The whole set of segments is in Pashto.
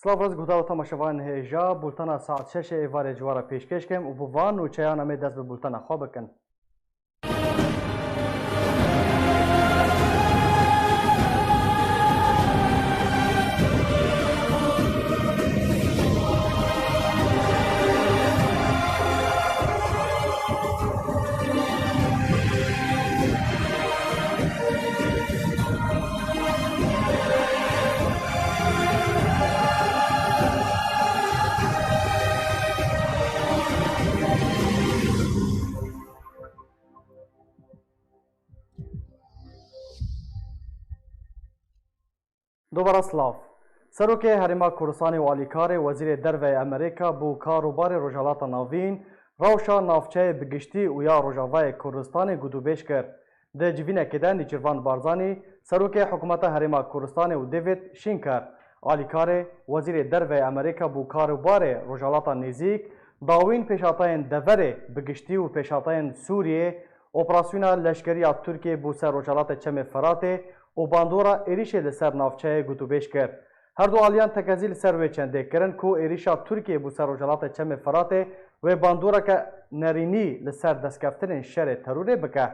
سلاف روز گودا و تماشاوان هیجا بولتنا ساعت 6 ایوار جوارا پیشکش کم و بوان و چیان امی دست به بولتنا خواب بکن. دوباره سلاف سروک هرما کوردستان والیکار وزیر دروی امریکا بو کاروبار روجالات ناوین روشا نافچه بگشتی و یا روجاوای کوردستان گودوبیش کرد. ده جوینه کده نیچروان بارزانی سروک حکومت هرما کوردستان و دیوید شینکر والیکار وزیر دروی امریکا بو کاروبار روجالات نزیک داوین پیشاتین دوره بگشتی و پیشاتین سوریه اپراسیونا لشکری ترکیه بو سر روجالات چم فراته و باندورا ایریش لسر نافچه گوتوبیش کرد. هر دو آلیان تکازی لسر وی چنده کرن کو ایریشا ترکیه بو سر روجالات چم فراته و باندورا که نرینی لسر دستکفتن شر تروره بکه.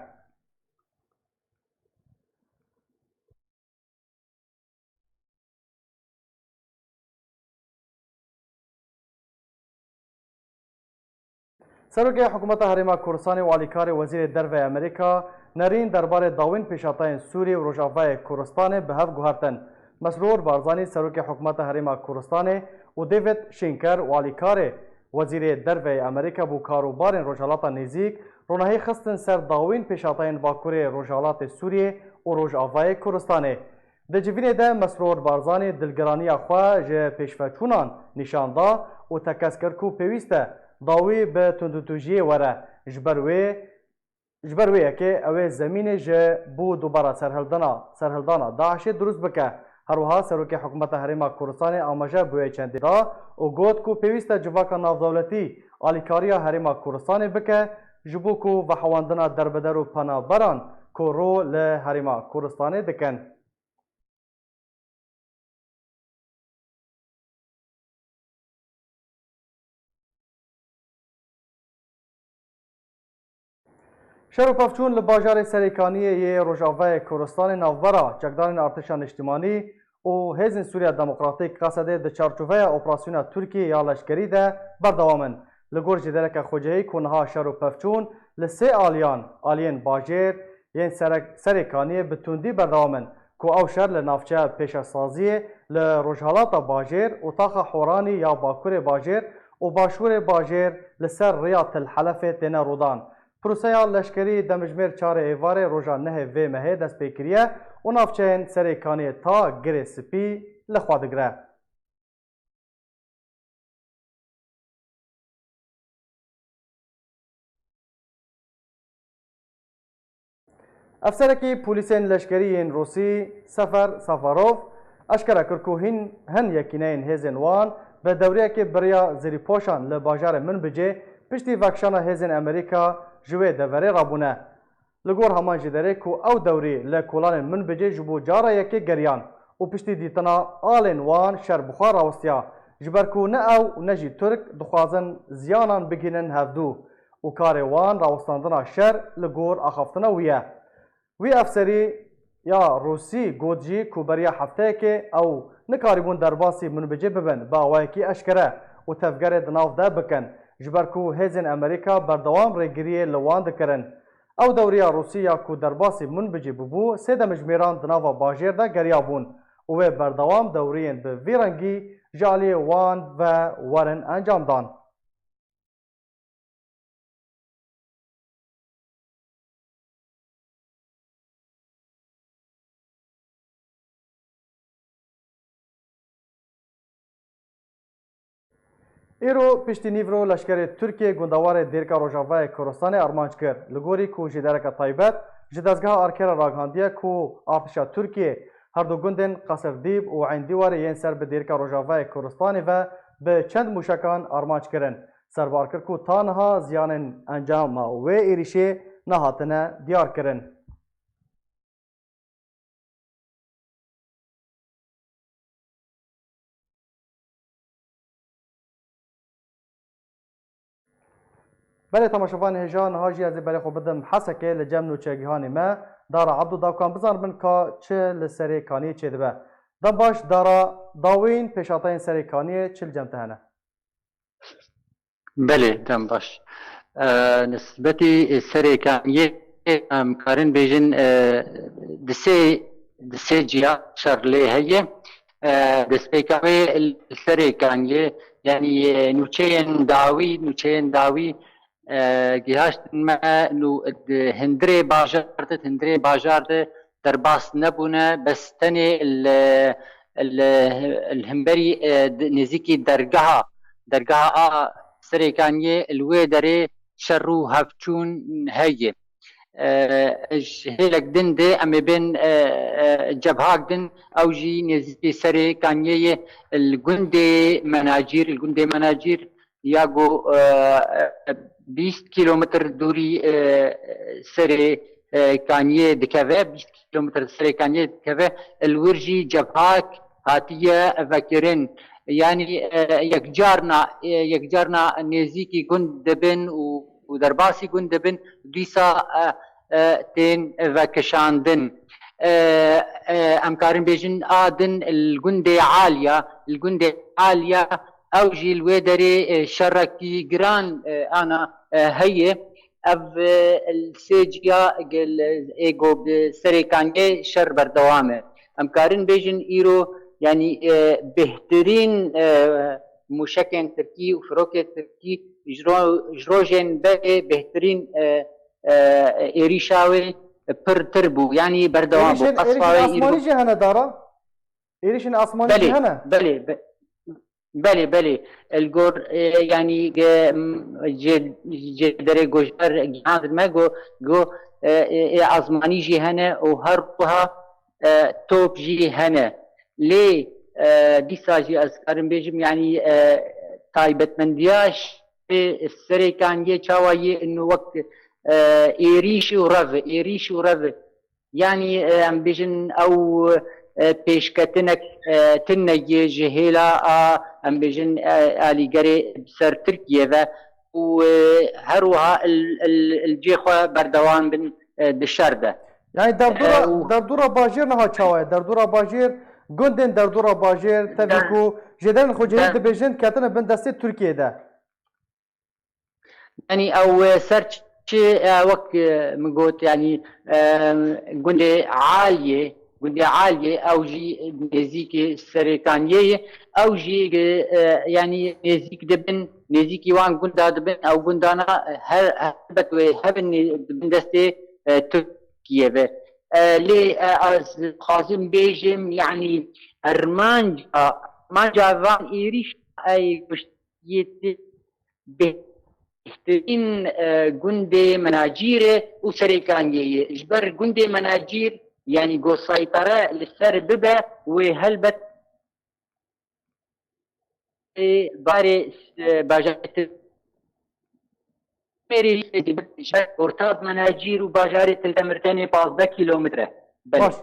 سروک حکومت هرما کوردستان والیکار وزیر دروی امریکا نرین درباره داوین پیشاتین سوریه و روجاوای کوردستان به هف گوهرتن. مسرور بارزانی سروک حکومت هرما کوردستان و دیوید شینکر والیکار وزیر دروی امریکا بو کاروبار روجالات نزیک رونهی خستن سر داوین پیشاتین باکور روجالات سوریه و روجاوای کوردستان. د جوینه ده مسرور بارزانی دلگرانی خوا جه پیشفچونان نشان دا و تکسکر کو پیوسته داوی به تندوتوجیه وره جبرویه که اوه زمین جه بو دوباره سرهلدانا داعش درست بکه. هروها سروک حکومت هرما کوردستان آماجه بوی چنده دا و گوت کو پیوسته جواکا نافدولتی آلیکاریا هرما کوردستان بکه جبو کو و حواندنا دربدر و پنابران کو رو لهرما کوردستان دکن. شر پفچون لباجار سریکانی ی روجاوای کوردستان ناوبرا جگدان ارتشان اجتماعی و حزب سوریه دموکراتیک قصده د چارچوبه اپراسیون ترکیه یا لشکری ده بردوامن. لگور جدرک خوجهی کنها شر پفچون لسه آلیان باجر ین سریکانی بتوندی بردوامن کو او شر لنافچه پیشسازی لروجالات باجر و تاخ حورانی یا باکور باجر و باشور باجر لسر ریاض الحلف تن رودان. پروسه لشکری دمجمیر 4 ایوار روژا نه و مهه دست پیکریه و نافچین سریکانی تا گره سپی لخوادگره. افسرکی پولیسین لشکری روسی سفر سفاروف اشکره کرکو هن یکینین هزن وان به دوریه که بریا زیری پوشان لباجار من بجه پشتی وکشان هزن امریکا جوه دوره رابونه لگور همان جدره کو او دوری لکولان من بجه جبو جارا یکی گریان و پشتی دیتنا آلین وان شر بخار راوستیا جبر کو نه او نجی ترک دخوازن زیانان بگینن هفدو و کار وان راوستاندنا شر لگور آخافتنا وی افسری یا روسی گودجی کو بریا هفته که او نکاریبون درباسی من بجه ببن با وایکی اشکره و تفگر دناف ده بکن جبر کو هزن امریکا بردوام ریگریه لوان دکرن او دوریا روسیا کو درباسی من بجی ببو سه مجمیران دناوا باجر ده گریابون و بردوام دورین به ویرنگی جالی وان و ورن انجام دان. ایرو پشتی نیورو لشکر ترکیه گندوار دیرکا روژاوای کردستان ارمانج کرد لگوری کو جدارک تایبت جدازگاه آرکر راگهاندیه کو ارتشا ترکیه هر دو گندن قصر دیب و عین دیوار ین سر به دیرکا روژاوای کردستان و به چند موشکان ارمانج کردن سربار کرد کو تانها زیان انجام و ایریشه نهاتنه دیار کردن. بله تماشاوان هجان هاجی از برای خوب بدم حسکه لجم نوچگیهانی ما دارا عبدو داوکان بزار من که چه لسری کانی چه دبه دم باش دارا داوین پیشاتین سری کانی چه لجم تهنه بله دم باش نسبتی سری کانی کارن بیجن دسه جیا شرلی هیه دسپیکاوی سری کانی یعنی نوچین داوی گیهاشت ما نو هندری باجارده در باس نبونه بس تنی الهمبري نزيكي درجها سريكانية الوي دري شرو هفچون هي هيلك دن دي امي بين جبهاك دن او جي نزيكي سريكانية الجندي مناجير ياغو 20 كيلومتر دوري سري كانيه دكافه 20 كيلومتر سري كانيه دكافه الورجي جبهاك هاتيه فاكرين يعني يكجارنا نزيكي جند دبن ودرباسي جند دبن ديسا تين فاكشاندن امكارن بيجن ادن الجندي عاليه اوجي الويدري شركي جران انا هي اف السيجيا ايجو بسريكانيه شر بردوامه امكارن بيجن ايرو يعني بهترين مشكن تركي وفروكي تركي جروجين بهترين ايريشاوي بر تربو يعني بردوام بو قصفاوي اسماني جهنه دارا ايريشن اسماني جهنه بله الجور يعني جدري جوجر جهاز ما جو ازماني جي هنا وهربها توب جي هنا ليه ديسا جي أذكارن بيجم يعني تايبت من دياش السري كان يتشاوي إنه وقت إيريش ورف يعني أم بيجن أو پیشکتنک تنگی جهیلا ام بجن آلیگری بسر ترکیه و هروها الجيخوا بردوان بن دشرده يعني دردورا باجير نها تشاوي دردورا باجير گندن دردورا باجير تبكو جدن خو جهد بجن كاتنا بن دستي تركيا ده يعني او سرچ وقت مقوت يعني گند عالية او جي نزيكي سريكانية او جي يعني نزيكي وان گندا دبن او گندانا هربت وهبن دبن دستي تركيا به لي خازم بيجم يعني ارمانجا وان ايريش اي كشتيت بهترين گندي مناجير وسريكانية جبر گندي مناجير يعني جو سيطرة للسر ببا وهلبت باري باجارة ميري ارتاد مناجير وباجارة التمرتاني 15 كيلومتر. باش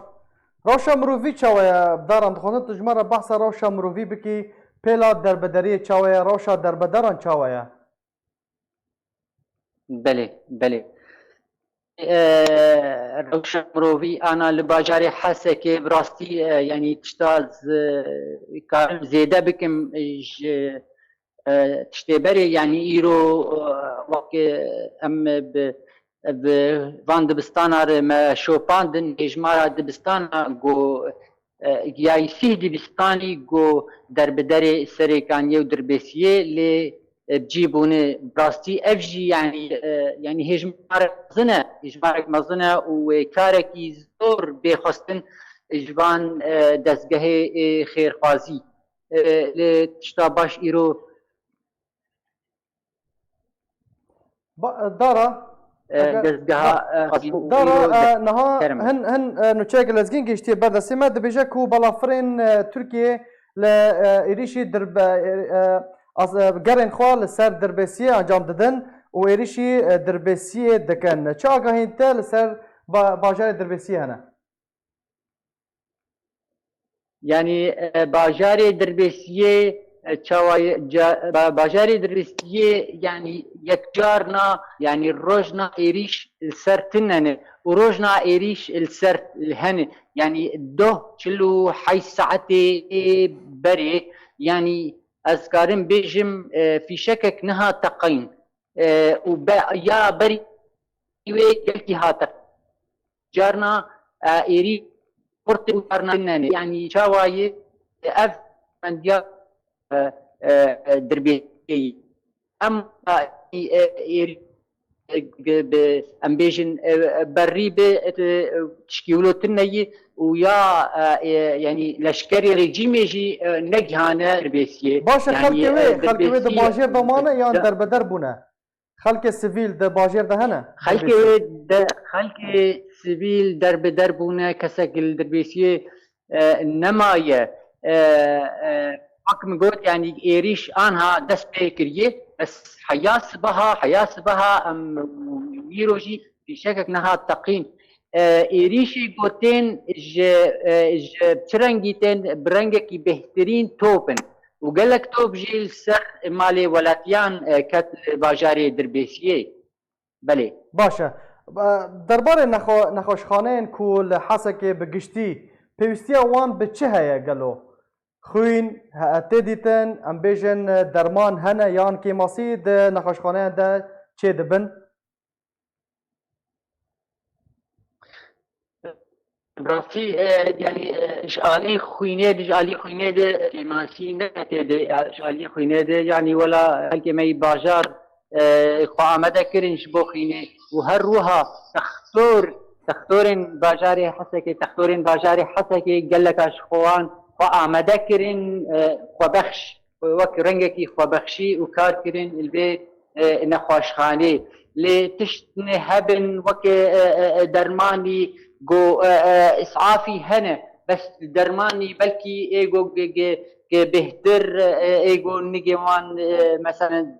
روشا مروفی چاویا بدارم دخوانت تجمره بحث روشا مروفی بکی پیلا دربدری چاویا روشا دربدران چاویا. بله بله روشا مروفی انا لباجاري حسكي براستي يعني تشتاز كارم زيادة بكم تشتبري يعني ايرو وقت ام فان دبستانا ما شوباندن اجمارا دبستانا جو ياي فيه دبستاني جو دربدري سريكانيه ودربسيه ل بجيبونه براستي افجي يعني هجمارك مزنه وكاركي زور بخستن جوان دزگه خيرخوازي لتشتا باش ايرو دارا دارا نها هن نوچاك لازگين گشتي بردسي ما دبيجا كو بلافرين تركيا ل ايريشي درب از گرن خوال سر دربسیه انجام دادن و ایریشی دربسیه دکن چه آگاهین تل سر باجار دربسیه هنه؟ يعني باجار دربسیه باجار دربسیه يعني يكجارنا يعني روجنا ايريش السر تنن وروجنا ايريش السر الهن يعني دو چلو حي ساعتي بري يعني أذكارم بيجم في شكك نها تقين يا بري يلكي هاتك جارنا إيري قرط وجارنا يعني شواي أف من ديا دربي أم إيري أم بيجن بري بتشكيلو تنيي ويا يعني لشكري ريجيم يجي نجهانه دربسيه باشا خلكوي د باجر ضمانه يا دربدر بونه خلك السيفيل د باجر ده هنا خلك سيفيل دربدر بونه كسك الدربسيه نمايه حكم قلت يعني ايريش انها دس بيكريه بس حياسبها يروجي في شكك نها تقين ایریشی گوتن بچرنگیتن برنگکی بهترین توپن و گلک توپ جیل سر مال ولاتیان کت باجاری دربسیه. بله باشه درباره نخوشخانه کول حسکه بگشتی پیوستی وان به چه هیا گلو خوین هاته دیتن ام بیجن درمان هنه یان که ماسی ده نخوشخانه ده چه دبن؟ براسي يعني جالي خوينه ده ماشي نكته جالي خوينه ده يعني ولا كمي باجار خو عمده كرنش بو خينه وهر روها تختورن باجاري حسكي قال لك اشخوان خو عمده كرن خو بخش وك رنگكي خو بخشي وكار كرن البي نخوشخانه لتشتني هبن وك درماني جو اسعافي هنا بس درماني بلكي ايجو بهتر ايجو نيجوان مثلا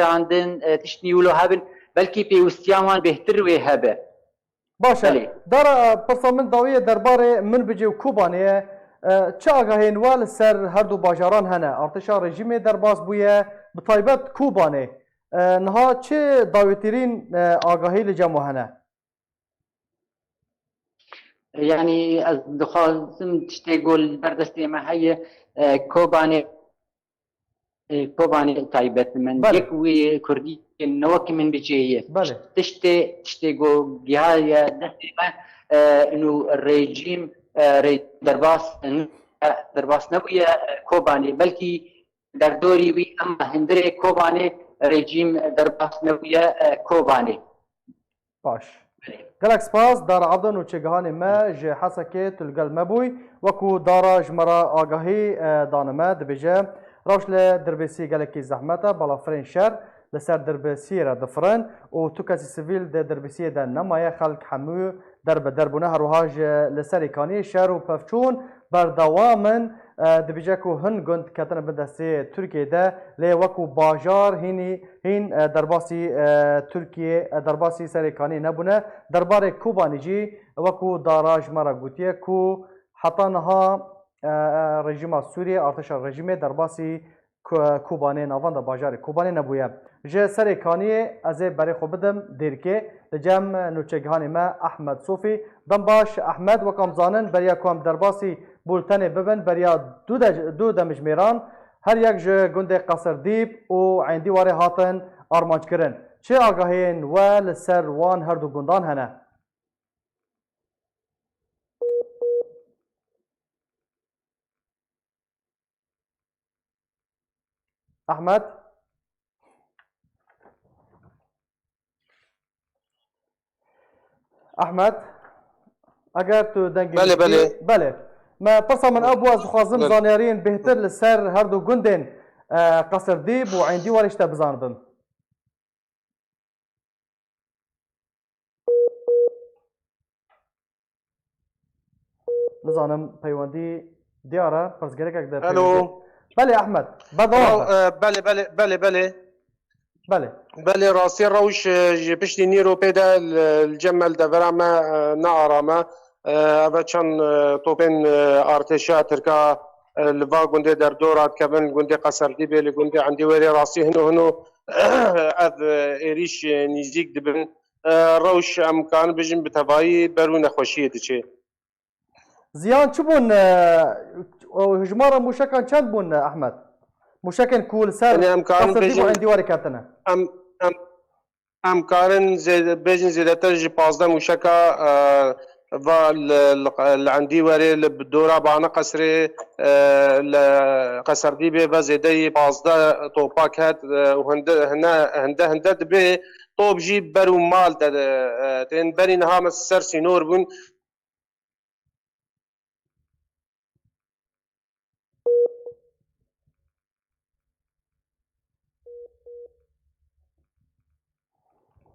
عندن تشنيولو هبن بلكي بيوستيامان بهتر وهبه باشه دار برسامن داویه درباره من بجی و کوبانیه چه آگاهین وال سر هر دو باجاران هنه ارتشا رژیم درباز بویه بطایبت کوبانه نها چه داویترین آگاهی لجمع هنه يعني دخل تشتغل بردستي ما هي كوباني تايبت من يكوي كردي نوك من بجيه تشتغل جهاية دستي ما انه الرجيم درباس نبوية كوباني بلكي دردوري وي اما هندري كوباني رجيم درباس نبوية كوباني باش گلک سپاس دار عبدن و چگهان ما جه حسکه تلگل مبوی وکو دارا جمرا آگاهی دانمه دبیجه روش لدربسی گلکی زحمته بالا فرین شر لسر دربسی را دفرن و تو کسی سویل ده دربسی ده نمایه خلق همو دربونه هروهاج لسری کانی شهر و پفچون بردوامن دبیجه کو هن گند کتن بدسته ترکیه ده لی وکو باجار هین درباسی ترکیه درباسی سری کانی نبونه درباره کوبانی جی وکو داراج مرا گوتیه کو حتی نها رژیم سوریه ارتش رژیم درباسی کوبانی نوان دا باجار کوبانی نبویه جه سری کانی از برای خو بدم دیرکه لجم نوچگهانی ما احمد صوفی دم باش احمد وکم زانن بریا کوم درباسی بولتن ببن بریا دو دمجمیران هر یک جه گنده قصر دیب و عندی واره هاتن آرمانج کرن چه آگاهین و لسر وان هر دو گندان هنه احمد احمد اگر تو دنگی بله ما پرسا من ابو از خوازم زانیارین بهتر لسر هر دو گندن قصر دیب و عندی وارش تا بزانبم نزانم پیوندی دیاره پرسگرک اگر الو بله احمد بله راسي روش بشتي نيرو بيدا الجمل دفرا ما نعرما أبا كان طوبين ارتشا تركا الفا قندي در دورات كمان قندي قصر دي بيلي قندي عندي وري راسي هنو اذ ايريش نيزيك دبن روش امكان بجن بتباي برون خوشيه دچه زیان چه بون هجمار موشکان چند بون احمد مشکن کول سر قصر دیب و عندی واری کتنه امکارن بجن زیادتر جی 15 موشکا و عندي وري بالدوره بانا قصري قصر دي به زيدي 15 طوباك هات هنده به طوب جيب برو مال تن بري نها مسر سينور بون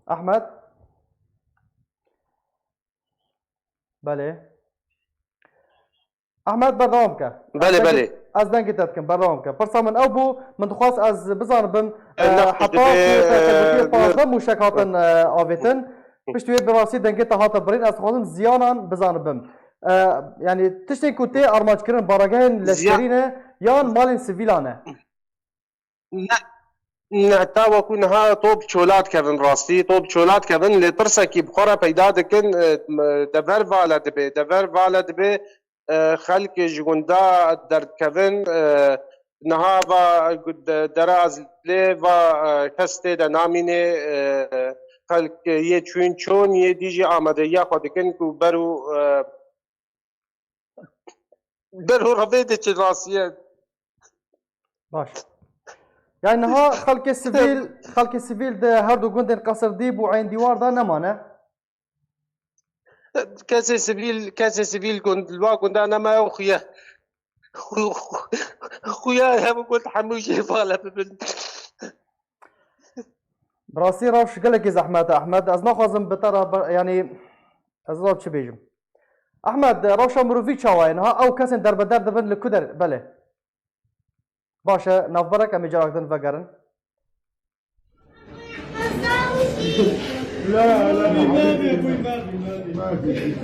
احمد بله احمد بردوام که بله از دنگی تدکن بردوام که پرسا من او بو من دخواست از بزانبم حتی 15 موشک هاتن آویتن پشتوی براسی دنگی تا هاتا برین از خوازم زیانان بزانبم يعني تشتي كوتي ارماج كرن باراغين لشكرينه يان مالين سيفيلانه نعتا وكون ها طوب شولات كفن راستي طوب شولات كفن لترسا كي بخورا پیدا دكن دفر فالا دبي خلق جوندا در كفن نها و دراز لي و كستي دا نامينه خلق يه چون يه ديجي آمده يا خودكن كو برو رفيدة چه راسية باش يعني نها خلق السيفيل ده هر دو گوندن قصر ديب و عين ديوار ده نمانه كاسي سيفيل كنت انا ما اخويا خويا هم قلت حموشي فالا ببن براسي روش قالك زحمات احمد از ناخذم بترى يعني از راب چه بيجم احمد روشا مروفيتش هواي نها او كاسن در بدر دبن لكدر بله باشه نافبرك امي جراكدن فقرن لا ما في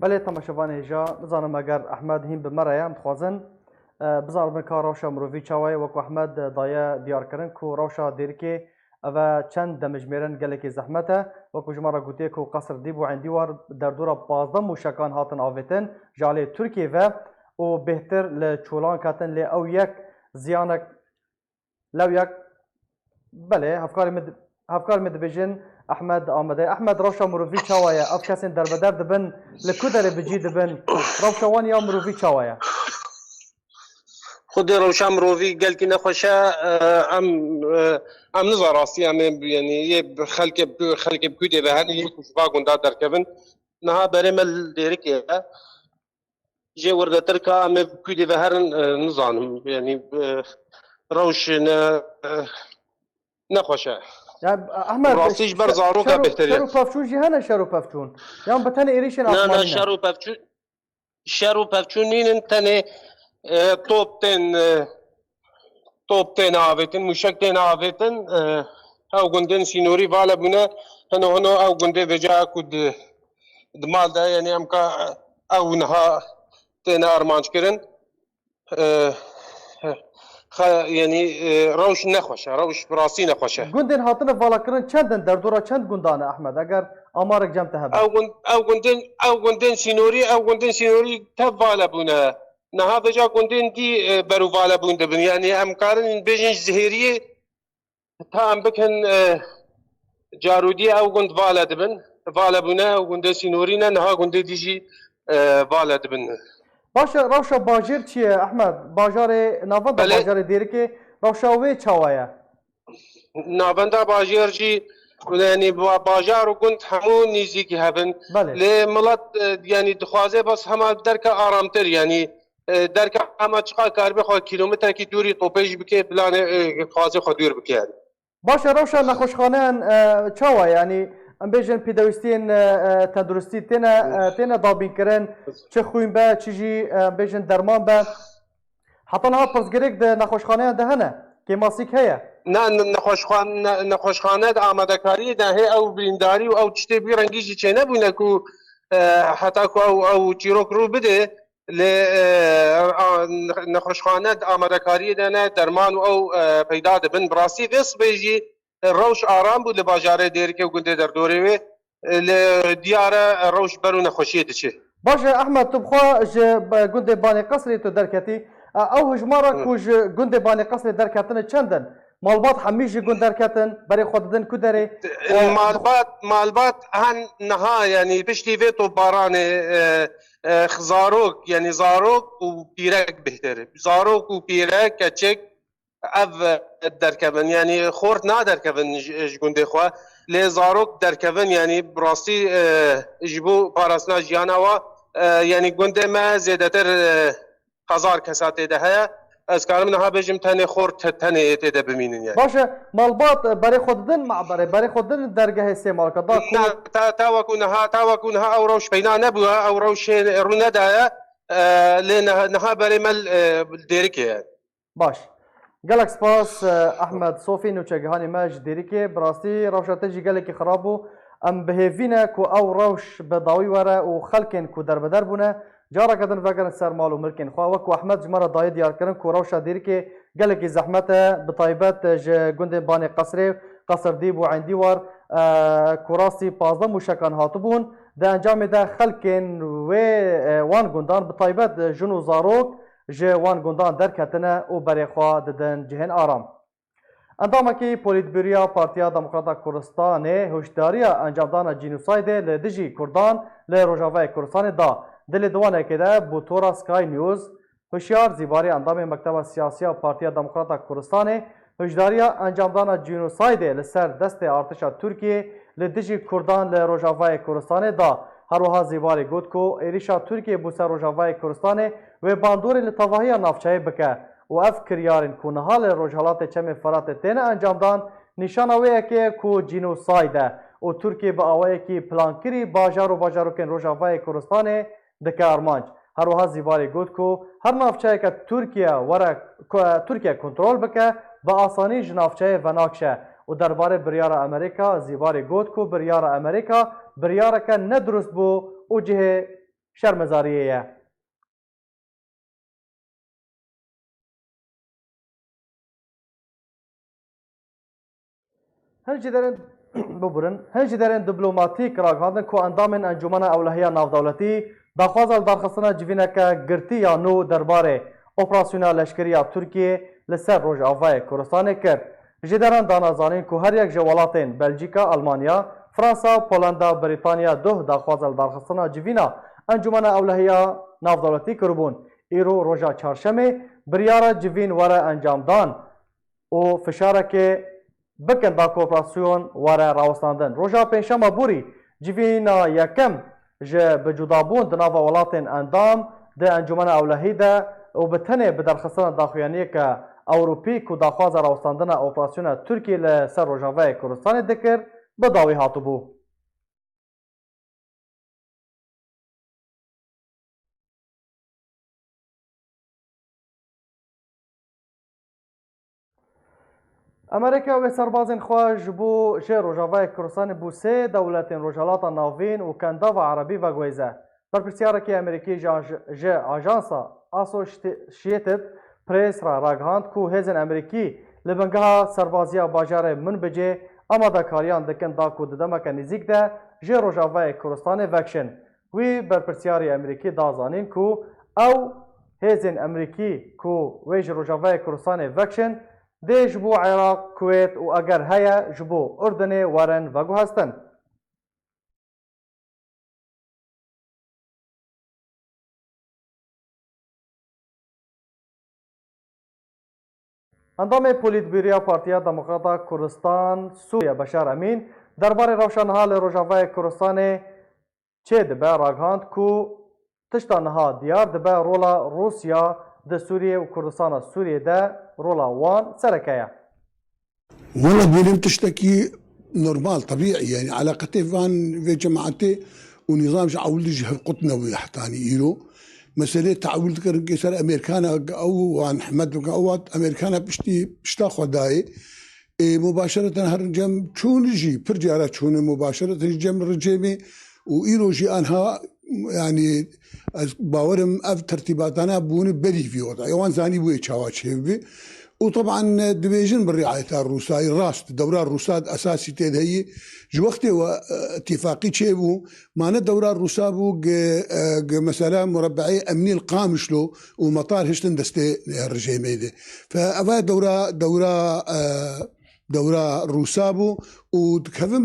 بله تماشاوان هجا بزانم اگر احمد هیم بمرأي هم تخوازن بزار من کا روشا مروفی چاوی وکو احمد دایه دیار کرن کو روشا دیرکی و چند دمجمیرن گلک زحمته وکو جمارا گوتی کو قصر دیب و عندیوار در دورا 15 موشکان هاتن آویتن جالی ترکیه و بهتر لچولان کاتن لی او یک زیانک لو یک بله هفکار مد بجن احمد آمده احمد روشا مروفی چاوی اف کسین در بدر دبن لکودر بجی دبن روشا وان یا مروفی چاوی خود روشا مروفی گل کی نخوشه ام نظر راستی یعنی یه خلق بکوده و هنی یک کشبا گنده در کبن نها برمل دیرکیه جه ورده ترکا ام بکوده و هرن نظانم یعنی روش نخوشه يعني احمد راستيش بر زاروكا بهترية شرو بافچون جهانا شرو بافچون يعني بتاني ايريشن نا شرو بافچون نين تاني توب تين آويتن مشك تين آويتن او گندن سينوري فالا بنا هنو او گنده وجا كود دمال دا يعني امكا او نها تين ارمانج كرن يعني روش نخوشه روش براسي نخوشه گندن هاتن فالا کرن چندن در دورا چند گندانه احمد اگر امارك جمع تهب او گندن سينوري تفالا بنا نها بجا گندن دي برو فالا بون دبن يعني امكارن بيجن زهيريه تا ام بكن جارودي او گند فالا دبن فالا بنا او گند سينورينا نها گند ديجي فالا دبن باشه روشا باجر چیه احمد باجار ناوندا باجار دیره که روشا وی چاوایا ناوندا باجر جی يعني باجار وكنت همو نيزيكي هبن لملات يعني دخوازه بس هما دركا آرامتر يعني دركا هما چقا كاربي خوا كيلومتر كي دوري طوبيج بكي بلان خوازه خوا دور بكي يعني باشه روشا نخوشخانه چاوا يعني ام بيجن بيدوستين تندرستي تينا دابين كرن چه خوين با چيجي بيجن درمان با حتى نها پرسگريك ده نخوشخانه ده هنه كي ماسيك هيا نه نخوشخانه ده آمدکاری ده هي او برینداری و او چته بی رنگیشی چه نبونه که حتی که او چیروک رو بده نخوشخانه ده آمدکاری ده نه درمان و او پیدا ده بن براسی ویس بیجی روش آرام بود لباجاره دیر که گنده در دوره وی لدیاره روش برو نخوشیه ده چه باشه احمد تبخوا گنده بانی قصری تو درکتی او هجمارا کوج گنده بانی قصری درکتن چندن مالبات همیشه گند درکتن برای خوددن کدره مالبات هن نها يعني بشتي فيتو باران زاروك يعني زاروك وبيرك بهتر زاروك وبيرك كتشك اف دركبن يعني خورت نا دركبن جگونده خوا لي زاروك دركبن يعني براسي جبو باراسنا جيانا و يعني گونده ما زيادتر هزار كساته ده از کارم نها بجم تنه خورد تنه تده بمینن يعني باشه مالبات برای خوددن معبره برای خوددن درگاه استعمال کدا تا وکونها او روش بينا نبوها او روش روندا لان نها بري مل ديريكي باش قالك سباس احمد صوفي نوچگهاني ماج ديريكي براسي روشاتجي قالك خرابو ام بهيفينا كو او روش بداوي ورا وخلكن كو در بدر بونه جارا کدن وگرن سر مال و ملکن خواه وکو احمد جمارا دای دیار کرن کو روشا دیر که گلکی زحمت بطایبت گند بان قصر دیب و عندی وار کوراسی 15 موشکان هاتو بون ده انجام ده خلکن و وان گندان بطایبت جنو زاروک وان گندان در کتنه و بری خواه ددن جهن آرام اندامکی پولیتبیریا پارتیا دموکراتا کردستان هشداری انجام دان جینوساید لدجی کردان لروجاوای کردستان دا دل دوانه که ده بوتورا سکای نیوز هشیار زیباری اندام مکتب سیاسی پارتیا دموکراتا کردستان هشداری انجام دان جینوساید لسر دست ارتشا ترکیه لدجی کردان لروجاوای کردستان دا هروها زیباری گوت کو ایریشا ترکیه بوسر روجاوای کردستان و باندور لتواهی نافچه بکه و اف کریارن کو نهال روجالات چم فرات تنه انجام دان نشانه که کو جینوساید و ترکیه با اوای کی پلان کری باجارو کن روجاوای کردستان دکه ارمانج هروها زیباری گوت کو هر نافچه که ترکیه کنترل بکه با آسانی جنافچه و ناکشه و درباره بریار امریکا زیباری گوت کو بریار امریکا بریار که ندرست بو و جه شرمزاریه هنجی درین دیپلماتیک راگهاندن کو اندام انجمن اولهیه ناودولتی داخواز درخستنا جوینه که گرتی یا نو درباره اپراسیونال لشکری ترکیه لسر روژ آوای کردستان کرد. جدران دانازانین که هر یک جوالاتین بلژیکا، آلمانیا، فرانسا، پولندا، بریتانیا داخواز درخستنا جوینه انجمن اولهیه ناودولتی کربون. ایرو روژا چهارشنبه بریار جوین وره انجام دان و فشاره که بکن دا کوپراسیون واره راوستاندن. روژا پنجشنبه بوری جوینا یکم جه بجدابون دناوا ولاتین اندام ده انجمن اولهی ده و بتنه بدرخستان داخویانی که اوروپی که داخواز راوستاندن اپراسیون ترکیه لسر روژاوه کردستان دکر بداوی هاتو بو. امریکا و سربازین خواج بو جه روژاوه کردستان بو سه دولتین روژالات ناوین و کندا و عربی و گویزه. برپرسیاره که امریکی جه آژانسا آسوشیتد پریس را راگهاند که هزین امریکی لبنگاه سربازیا باجار من بجه آماده کاریان دکن دا که ددمک نزیک ده جه روژاوه کردستان وکشن. وی برپرسیاری امریکی دازانین که او هزین امریکی که وی جه روژاوه کردستان وکشن ده جبو عراق، کویت و اگر هیا جبو اردن ورن وگو هستن. اندام پولیتبیریا پارتیا دموکراتا کردستان سوریه بشار امین درباره روشنحال روژاوه کردستان چه دبه راگهاند که تشتانها دیار دبه رولا روسیا ده سوریه و کردستان سوریه ده رولا وان سرکايا. والله بيلم تشتكي نورمال طبيعي يعني علاقتي فان في جماعتي ونظام عول جهه قطنوي حتاني ايرو مسألة تعول كسر امريكانا او وان حمد وقوات امريكانا بشتا خداي مباشرة هرجم شون جي برجارة شون مباشرة جم رجيمي وايرو جي انها يعني باورم اف ترتيباتنا بوني بدي في وضع يوان زاني بوي تشاواتشيبي وطبعا دبيجن بالرعاية الروساي راست دورة الروساد أساسي تدهي جو وقت اتفاقي تشيبو معنا دورة الروسا بو مسألة مربعي أمني القامشلو ومطار هشتن دستي الرجيمي دي فأفا دورة روسابو وكفي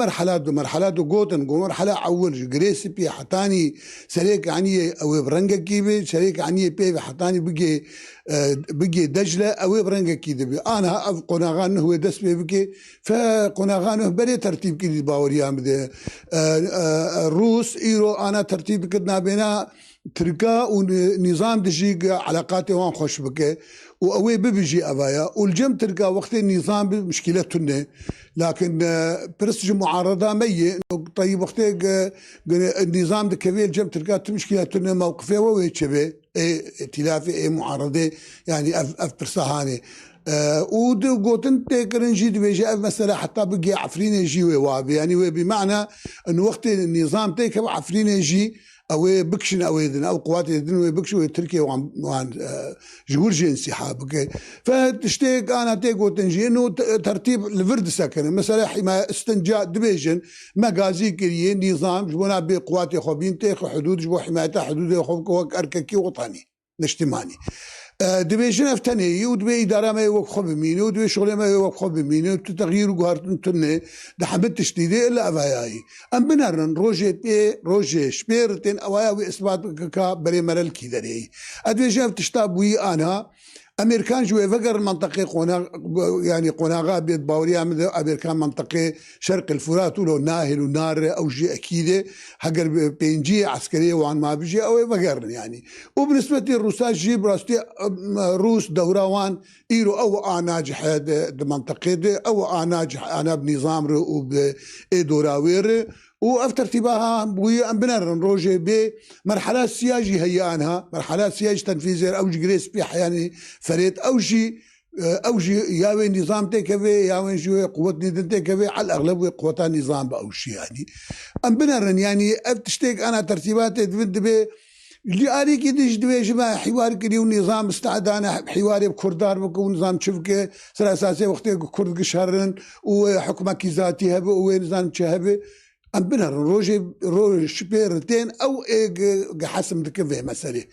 مرحلات قوتن مرحلة أول جريسي بي حتاني سريك عني أو برنجة كيبي سريك عني بي حتاني بقي دجلة أو برنجة كيبي أنا قناغان هو دس بي فقناغان بري ترتيب كيدي باوريام دي روس إيرو أنا ترتيب كدنا بينا تركا ونظام دجي علاقاتي وان خوش بكي وأوي ببيجي أبايا والجم تركا وقت النظام بمشكلتنا لكن برسج معارضة مية طيب وقت النظام ده كبير الجم تركا مشكلتنا موقفه ويتشبه ائتلافي معارضة يعني أف برسهاني ودو قوتن تكرن جي بيجي مثلا حتى بقي عفرين يجي ويوابي يعني بمعنى انه وقت النظام تيك عفرين يجي او بكشن او يدن او قوات يدن بكشوا تركيا وان جورجي انسحاب فتشتيك انا تيكو تنجي انه ترتيب الفرد سكن مثلا حمايه استنجاء دبيجن مغازي كريين نظام جبنا بقوات يخوبين تيخ حدود جبو حمايه حدود يخوب ارككي وطني نجتماني دبيجن افتني ودبي اداره ما يوقف بمينه ودبي شغله ما يوقف بمينه تغيير وقارتن تنه ده حبت تشديده الا افاياي ام بنرن روجي شبيرتن اوايا اثبات كا بري مرل كيدري ادبيجن تشتابوي انا امريكان جوي فقر المنطقه يعني قناغا بيت باوريا امريكان منطقه شرق الفرات ولو ناهل ونار او جي اكيده حقر بينجي عسكريه وعن ما بيجي او فقر يعني وبالنسبه للروسات جي براستي روس دوراوان ايرو او ناجح المنطقه او ناجح انا بنظام وبدوراوير وافتر تباها بوي بنرن روجي بمرحلات سياجي هي انها مرحلات سياج تنفيذ او جريس بي يعني فريد او جي ياوي نظام تكفي ياوي شويه قوه ندن تكفي على الاغلب قوه نظام او شيء يعني ام بنرن يعني افتشتيك انا ترتيبات دبي اللي أريك يدش دويش ما حوار كري ونظام استعدانا حواري بكردار بكون نظام شبكة سر أساسي وقت كرد قشهرن وحكمة كيزاتي هبه ونظام شهبه أم بنهر روج شبيرتين أو حسم ذكفه مسألة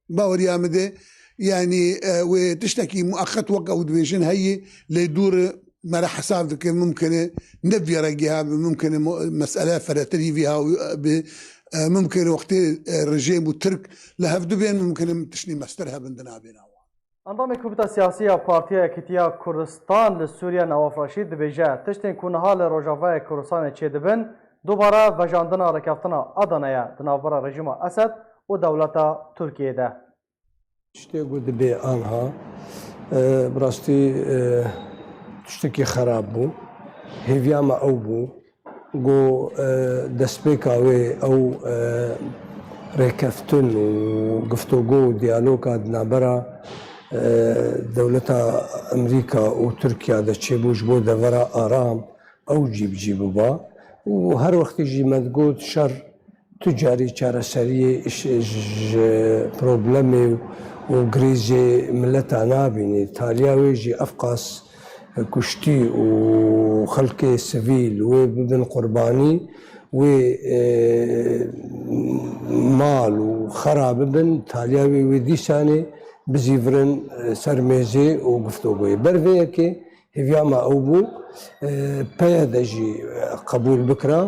باوري آمده يعني وتشتكي مؤخت وقع ودويشن هي ليدور مرا حساب ذكي ممكن نبي رجيها ممكن مسألة فراتري فيها ممكن وقت الرجيم والترك لهفدو بين ممكن تشني مسترها بندنا بينا انضم كوبتا سياسية بارتيا كتيا كردستان لسوريا نواف رشيد دبيجا تشتين كونها لروجافاي كردستان تشيدبن دوباره وجاندنا ركافتنا أدنايا دنابرا رجيم أسد ودولة تركيا ده تشتي قد بي آنها براستي تشتكي خراب بو هيفياما أو بو جو دسبيكاوي أو ريكفتن وقفتوغو ديالوكا دنابرا دولة أمريكا وتركيا دا تشيبوش بو دورا آرام أو جيبو با وهر وقت يجي مدقود شر تجاري چارە سەریە پرۆبلەمێ و گریزێ ملەتە نابینێ تالیاوێژی ئەفقاس کوشتی و خەڵکێ سڤیل وێ ببن قوربانی وێ ماڵ و خەرا ببن تالیاوێ وێ دیسانێ بزیڤرن سەر مێزێ و گفتوگۆی بەرڤەیەکێ هێڤیاما ئەو بوو پەیە دەژی قبول بکرا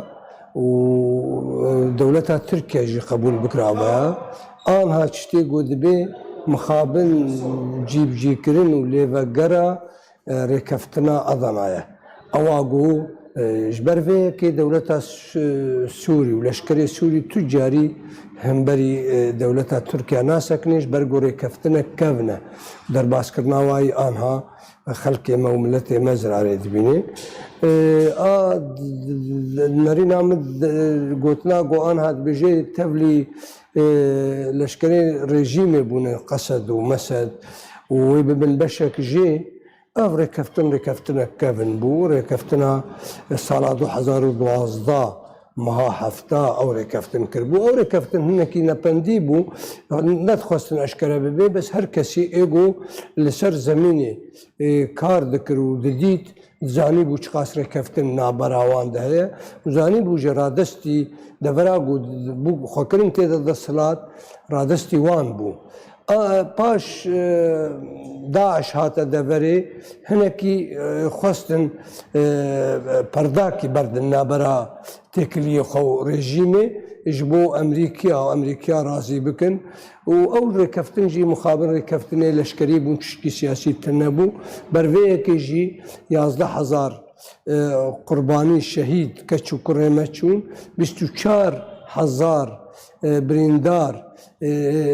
ودولة تركيا جي قبول بكرة بها آنها تشتي قد بي مخابن جيب كرن وليفا قرا ركفتنا أضنايا أواقو جبر كي دولة سوري ولشكري سوري تجاري همبري دولة تركيا ناسكنيش برقو ركفتنا كافنا درباس كرناواي آنها خلقي مملتي مزرعة ريدبيني نرينا مد قوتنا قوان هاد بجي تبلي لشكري ريجيمي بون قصد ومسد ويبن بشك جي اف ركفتنا كافن بو ركفتنا صالة 2012 مها حفتا او ركفتن كربو او ركفتن هنكي نبندي بو ندخستن اشكرا ببي بس هر كسي ايغو لسر زميني كار ذكرو دديت زاني بو چقاس ركفتن نابراوان ده زاني بو جرادستي دورا بو خكرن تيدا دسلات رادستي وان بو باش داعش هاتا دوري هنكي خستن پرداكي بردن نابرا تكلي خو ريجيمي اجبو امريكا رازي بكن واول ركفتن جي مخابر ركفتن لشكري بون تشكي سياسي تنبو برفيه كي جي 11000 قرباني شهيد كچو كرمچون 24000 بريندار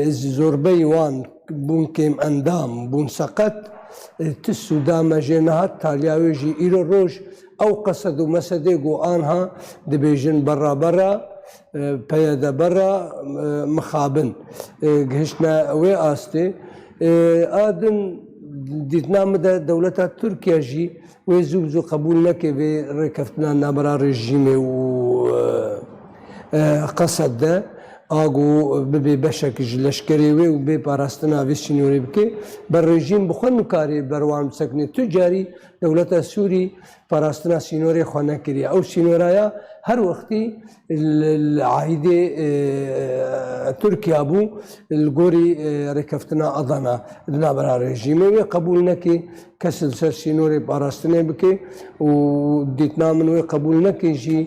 زوربي وان بون كيم اندام بون سقط تسو دام جنهات تالياوي جي ايرو روج او قصدوا مسدقو آنها دبيجن برا بيدا برا مخابن قهشنا وي آستي آدن ديتنا مدى دولة تركيا جي ويزوزو قبول لكي في ركفتنا نبرا رجيمي و قصد ده آگو ببی بشک لشکریوی و بی پاراستنا ویسینوری بکی بر رژیم بخون کاری بروان سکنی تجاری دولت سوری پاراستنا سینوری خانه کری او سینورایا هر وقتی العهده ترکیا بو الگوری رکفتنا اضنا دنا برا رژیمی و قبول نکی کسل سر سینوری پاراستنا بکی و دیتنا منوی قبول نکی جی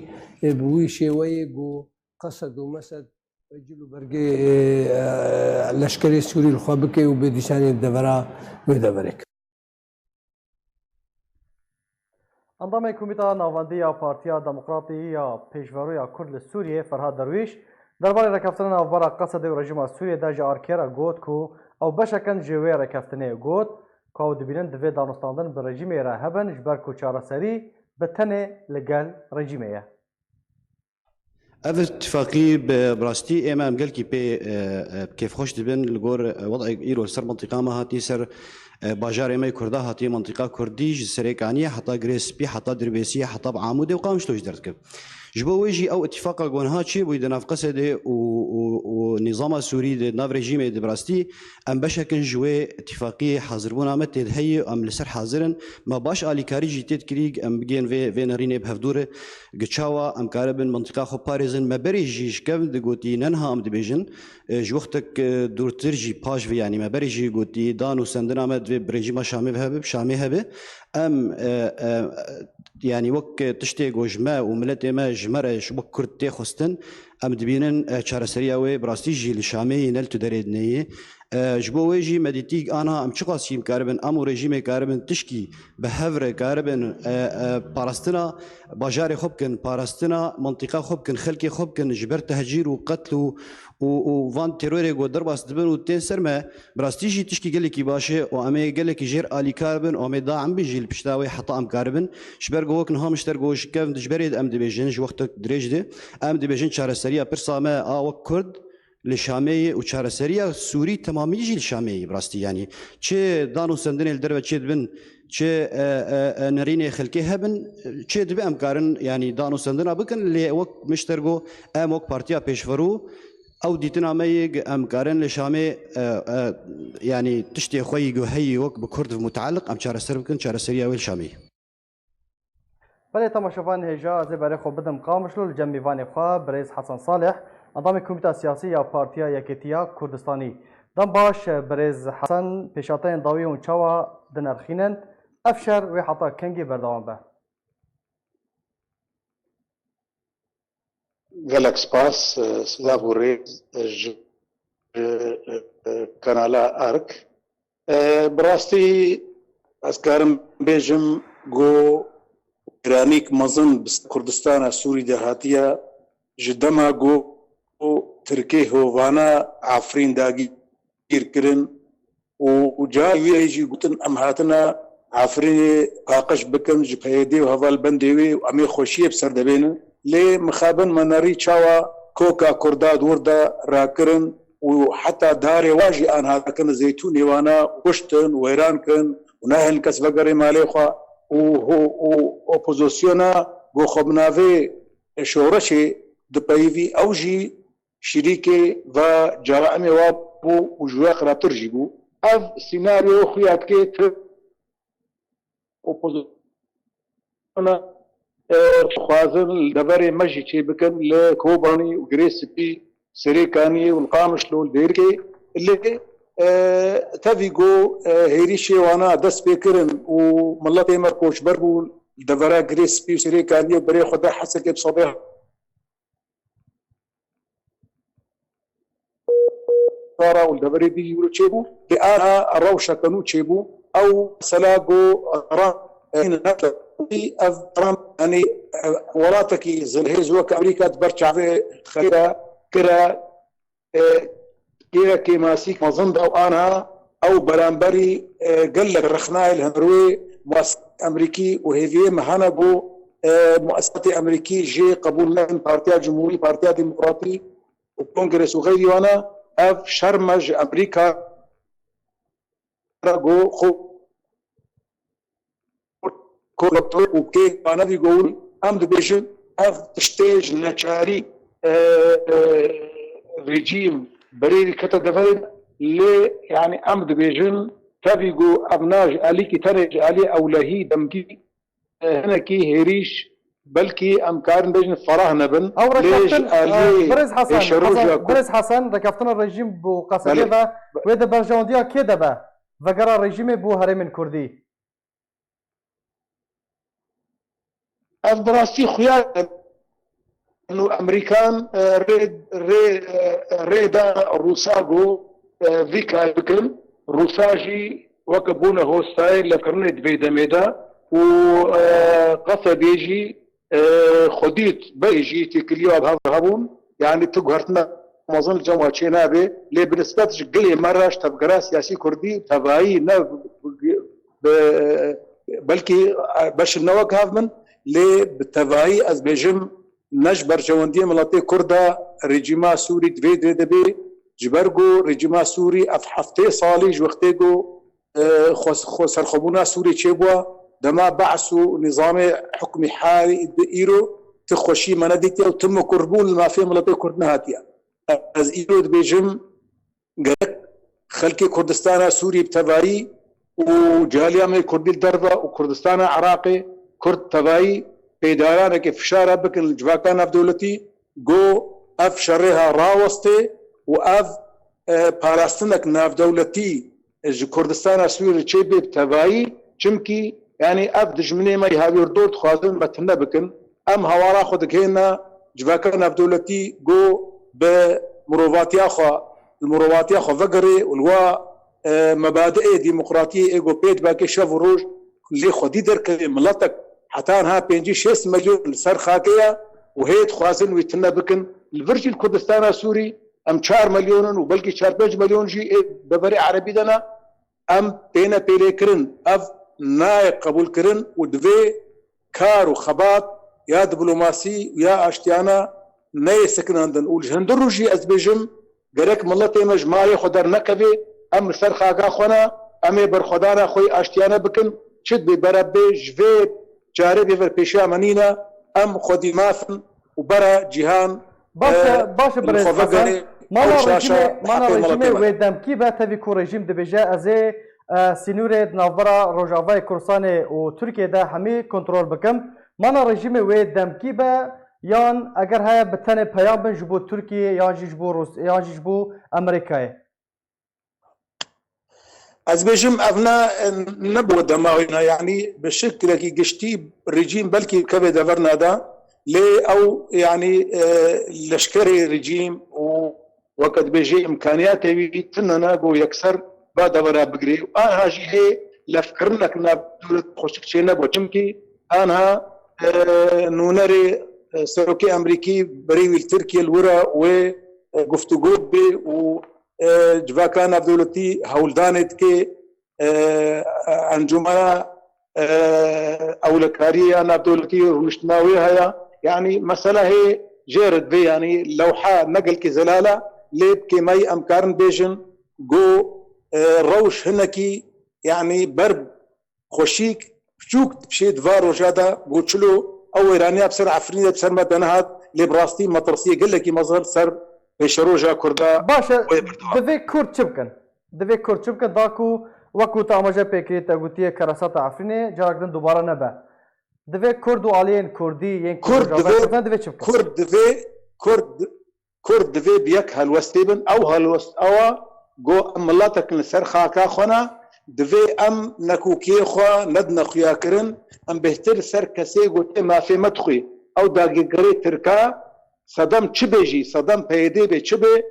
بوی شوی گو قصد و مسد جلو برقي لشكري السوري الخوابكي وبديشاني الدفرا ويدفرك. انضم كوميتا ناوندية بارتيا ديمقراطية بيشفرويا كرد لسوريا فرهاد درويش درباري ركفتنا نافبرا قصد ورجيم سوريا دا جار كيرا قوت كو او بشكن جوي ركفتنا قوت كو دبينن دفي دانستاندن برجيم راهبن جبر كوچارا سري بتنه لقال رجيمية. هذا اتفاقي براستي امام قال كي بي كيف خوش دبن الجور وضع ايرو سر منطقه ما هاتي سر باجار امي كردا هاتي منطقه كردي سريكانيه حتى غريسبي حتى دربيسيه حتى بعمودي وقامش توش درتك جبو ويجي او اتفاق جونهاتشي بو يدناف قصده ونظام سوري دي ناف ريجيم دي براستي ام بشكل جوي اتفاقيه حاضربونا مت هي ام لسر حاضرن ما باش الي كاري جيتيت كريغ ام بيجين في ناريني بهفدوره قتشاوا ام كاربن منطقه خو باريزن ما بريجي شكم دغوتي ننها ام ديفيجن جوختك دور ترجي باج في يعني ما بريجي غوتي دانو سندنا مد في بريجيما شامي بهب شامي هبه ام يعني وك تشتي جوجما وملتي ما جمره شبك كرتي خستن ام دبينن شارسرياوي براستيجي لشامي نلتو دريدنيه جبو ويجي مديتيك انا ام تشقاسيم كاربن ام ريجيمي كاربن تشكي بهفر كاربن باراستنا باجاري خوبكن باراستنا منطقه خوبكن خلكي خوبكن جبر تهجير وقتل وفان تيروري جو درباس دبن وتنسر ما براستيجي تشكي قال لك باشه وامي قال لك جير الي كاربن وامي دا عم بيجي البشتاوي حتى ام كاربن شبر جوك نها مشتر جوش كيف دجبريد ام ديفيجن جو وقتك دريجدي ام ديفيجن شارسريا برسا ما وك كرد لشامي وشارسريا سوري تمامي يجي لشامي براستي يعني تشي دانو سندن الدربه تشي دبن تشي نريني خلكي هبن تشي دبي امكارن يعني دانو سندنا بكن اللي وك مشترجو ام وك بارتيا بيشفرو او ديتنا ميج امكارن لشامي يعني تشتي خوي هي وك بكرد متعلق ام شارسر بكن شارسريا والشامي بله تماشاوان هجا از برای خوب بدم قامشلو الجمعی وانی خواه برئیس حسن صالح نظام کمیته سیاسی یا پارتیا یکیتیا کردستانی دم باش برئیس حسن پیشاتین داوی اون چاوا دنرخینن افشر و حتی کنگی بردوام به گلک سپاس سلاو ریز کانالا ارک براستی از کارم بیجم گو ایرانیک مزن کردستان سوری دهاتیه جدما گو ترکیه هوانا عفرین داگی گیر کرن و جایی ایجی گوتن ام هاتنا عفرین قاقش بکن جبهیدی و هوال بندیوی و امی خوشیه بسر دبینن لی مخابن مناری چاوا کوکا کرداد وردا راکرن و حتی داری واجی آنها کن زیتونی وانا کشتن و ایران کن و نهل کس بگری مالی خواه و اپوزیسیونا گو خبناوی شورشی دپایوی اوجی شریکی و جرائم وابو و جوای قرابتر جیبو اف سیناریو خویاد که تر اپوزیسیونا خوازن دبری مجی چی بکن لکوبانی و گریسپی سریکانی و القامش لول دیرکی اللي تافيغو هيريشي وانا دس بيكرن وملاتي مركوش بربو دفرا جريس بي سري كان يبري خدا حسك بصبيح صارا والدفري بي يقولوا تشيبو لآها الروشة كانوا تشيبو او سلاقو را نتلا افرام يعني وراتك زلهيز وك امريكا تبرشع في خيرا كرا كي ماسيك مظن او انا او برامبري قال لك رخناي الهنروي مؤسسه امريكي وهذه مهنا بو مؤسسه امريكي جي قبول لهم بارتيا جمهوري بارتيا ديمقراطي وكونغرس وغيري وانا اف شرمج امريكا رجو خو كورتو وكي انا بيقول ام دبيجن اف تشتيج نشاري ريجيم بريد كتا دفن لي يعني أمد بيجن تبيجو أبناج عليكي ترج علي أولهي دمكي هنا كي هيريش بلكي أمكارن بيجن فراه نبن او ركفتن برز حسن ركفتن الرجيم بو قصدي ذا ويدا برجونديا كده با وقرا الرجيم بو هرم كردي الدراسي خيار انه امريكان ريدا روساغو فيكا بكل روساجي وكبونا هوستاي لكرنت بيدا ميدا وقصد يجي خديت بيجي تكليو بهذا هبون يعني تقهرتنا مظن الجمعة شينابي اللي بالنسبة قلي مراش تبقرا سياسي كردي تبعي بلكي باش النواك هافمن اللي بالتبعي از بيجم نجبر جواندية ملاتي كردا رجيما سوري دويد دبي جبرجو رجيما سوري أفحفتي صالي جوختيجو سرخبونا سوري تشيبوا دما بعثوا نظام حكمي حالي إيرو تخوشي ما نديتي وتم قربون المافيا ملطي كردنا هاتيا از ايرود بيجم قالك خلقي كردستان سوري بتبعي وجاليا من كردي الدربة وكردستان عراقي كرد تبعي بيدارانا كيف شارع بكن الجواكان في دولتي جو اف شرها راوستي واف باراستنك ناف دولتي كردستان سوري تشيبي بتبعي چمكي يعني اف دجمني ما يهاوير دور خوازن متنا بكن ام هوارا خودك هنا جواكان في دولتي جو بمروفاتيا خو المروفاتيا خو فقري والوا مبادئ ديمقراطيه ايجو بيت باكي شاف روج اللي خدي درك ملتك حتى انها بينجي 6 مليون سر خاكيه وهيت خوازن ويتنا بكن الفرجي الكردستان سوري ام 4 مليون وبلكي 4 مليون جي ببري عربي دنا ام بينا بيلي كرن اف ناي قبول كرن ودفي كار وخبات يا دبلوماسي ويا اشتيانا ناي سكن عندن والجندروجي ازبيجم قالك ملتي مجمعي خدر نقبي ام سر خاكا خونا ام برخدانا خوي اشتيانا بكن شد ببربي جفي جاري بيفر بيشا منينا ام خدي مافن وبرا جيهان باش برز حسن مانا رژیمه ویدم کی به تاوی کو رژیم دبیجه از سینور نافرا روجاوای کورسان و ترکیه ده همی کنترل بکم مانا رژیمه ویدم کی به یان اگر های بتن پیام بن جبو ترکیه یا جبو روس یا جبو امریکای از بيجم افنا نبو دماغنا يعني بالشكل كي قشتي رجيم بلكي كبه دفرنا دا لي او يعني لشكري رجيم وقت بيجي امكانياته يتننا جو يكسر بعد ورا بقري انا هاجي هي لفكرنا كنا خوشك شي نبو چمكي انا نونري سروكي امريكي بريوي تركيا الورا وقفتو بي و جواكان دولتي هولدانت كي انجمنا اولكاريه انا دولتي رمشتناوي هيا يعني مساله هي جيرد بي يعني لوحه نقل كي زلاله ليب كي ماي امكارن بيجن جو روش هنكي يعني برب خوشيك شوك بشي دفار وجادا قوتشلو او ايرانيا بسر عفرينيه بسر مدنهات لي براستي مطرسيه قال لك مظهر سر بشروجا كردا باشا دفي كورد شبكن دفي كورد شبكن داكو وكو تامجا بكريتا غوتيه كراسات عفرينه جاكدن دوباره نبا دفي كورد وعلين كردي ين كورد دفي كورد دفي بيك هالوستيبن او هالوست او جو ملاتك نسر خاكا خنا دفي ام نكوكي خو ندنا خويا كرن ام بهتر سر كسي غوتي ما في مدخي او داغي غري تركا صدام تشبيجي صدام بيدي بتشبي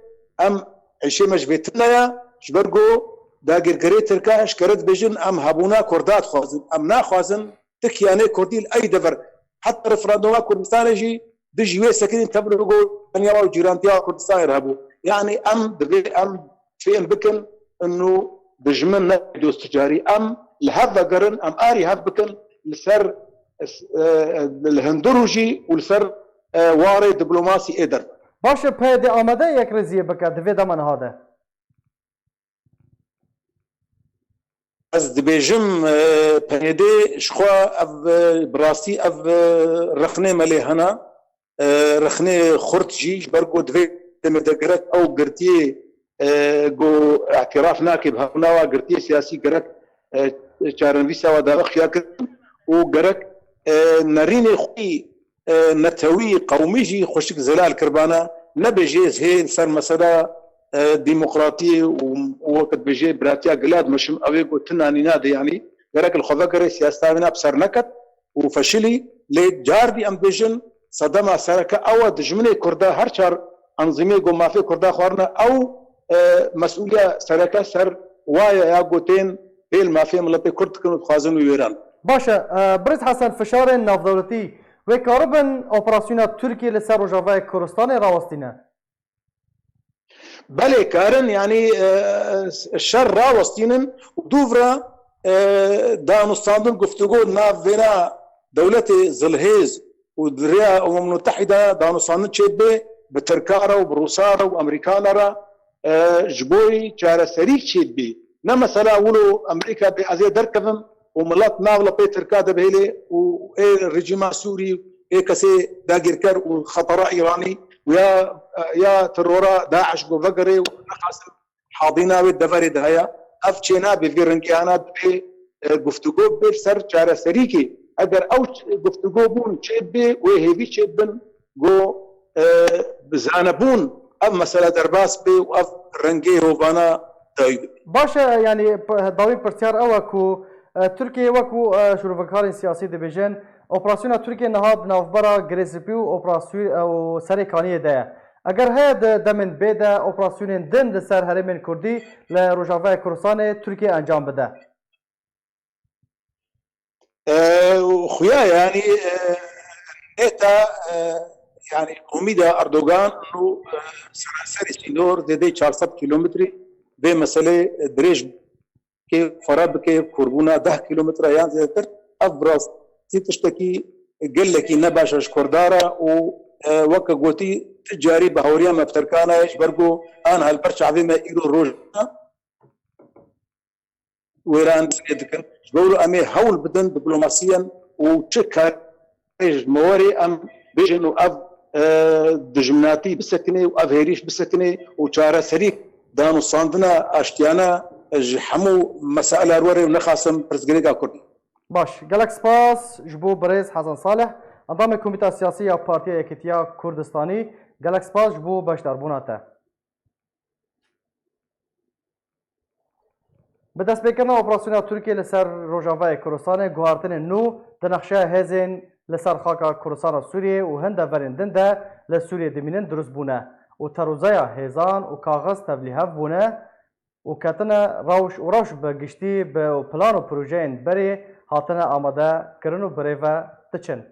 ام عشي مش بيتنايا شبرغو داغير غري تركا اشكرت بيجن ام هابونا كردات خوازن ام نا خوازن تكياني كردي اي دفر حتى رفراندوما كردستان يجي دجوي ساكنين تبرغو انيا وجيرانتيا كردستان يرهبوا يعني ام دبي ام فين بكن انه دجمن دوس تجاري ام لهذا قرن ام اري هذا بكن لسر الهندروجي ولسر واري دبلوماسي ادر باشه پیدا آمده یک رزیه بکه دوی دمان هاده از دبیجم پیدا شخوا اف براسي اف رخنه ملي هنا رخنه خورت جيش برقو دوی دمدقرك او قرتي جو اعتراف ناكب هنا وقرتي سياسي قرك چارنويسا ودارخ ياكر وقرك نريني خوي نتوي قوميجي خوشك زلال كربانا نبجيز هي صار مسألة ديمقراطية ووقت بيجي براتيا قلاد مش أبيكو تناني نادي يعني غيرك الخفاقري سياستنا بصر نكت وفشلي لجاردي أم بيجن صدمة سركة أو دجمني كردا هرشار أنظمي قو ما في كردا خوارنا أو مسؤولية سركة سر وايا يا قوتين بيل ما في ملتي كرد كانوا خوازن ويران باشا برز حسن فشار ناف دولتي و کاربن اپراسیون ترکیه لسر روجاوای کردستان راوستینه بله کارن يعني الشر راوستينن ودوفرا دانستاندن گفتگو ناف وینا دولت زلهيز ودريا الامم المتحده دانستاندن چيبه بتركارا وبروسارا وامريكانرا جبوي چاره سريك چيبه نه مثلا ولو امريكا بعزيه دركفم وملات ناولا بيتر كادا بهيلي والرجيم السوري كسي داقر كر وخطر إيراني ويا ترورا داعش بفقري ونقاسم حاضينا بالدفاري دهيا أفتشينا بفيرنكيانا بي گفتگو بير سر چاره سريكي اگر او گفتگو بون چيبي وهيفي چيبن جو بزانبون ام مسألة درباس بي واف رنگي هوبانا دايب باشا يعني داوين پرسيار اوكو تركيا وكو شروفكارين سياسي دبيجن اوبراسيون تركيا نهاد نافبرا غريسبيو اوبراسيون او سريكانيه ده اگر هاد دمن بيدا اوبراسيون دن لسر هرمن كردي لروجافا كردستان تركيا انجام بده خويا يعني نتا يعني اميد اردوغان انه سراسر سينور دي 400 كيلومتر بمساله دريج كي فراب كي قربونا 10 كيلومتر يعني زيادة ابرز تشتكي قال لك نباش كردارا ووكا قوتي تجاري بهوريا مفتركانا ايش برقو انا هالبرش عظيمه ايرو روج ويران سيدكن بقولوا امي هول بدن دبلوماسيا وتشكر موري ام بيجنو اف دجمناتي بسكني واف هيريش بسكني وشاره سريك دانو صاندنا اشتيانا حمو مسائل الوري ونخاسم برزقريقا كردي باش جالك سباس جبو بريز حسن صالح انضم الكوميتة السياسية بارتيا يكتيا كردستاني جالك سباس جبو باش دربوناته بدست بکرنا اپراسیون ترکیه لسر روجاوای کردستان گوهارتن نو دنخشه هزین لسر خاکا کردستان سوریه و هنده ورندن ده لسوریه دمینن درست بونه و تروزایا هزان و کاغذ تبلیه بونه و کتنه روش بگشتی به پلان و پروژه بری هاتنه آماده کرن و بریوه تچن.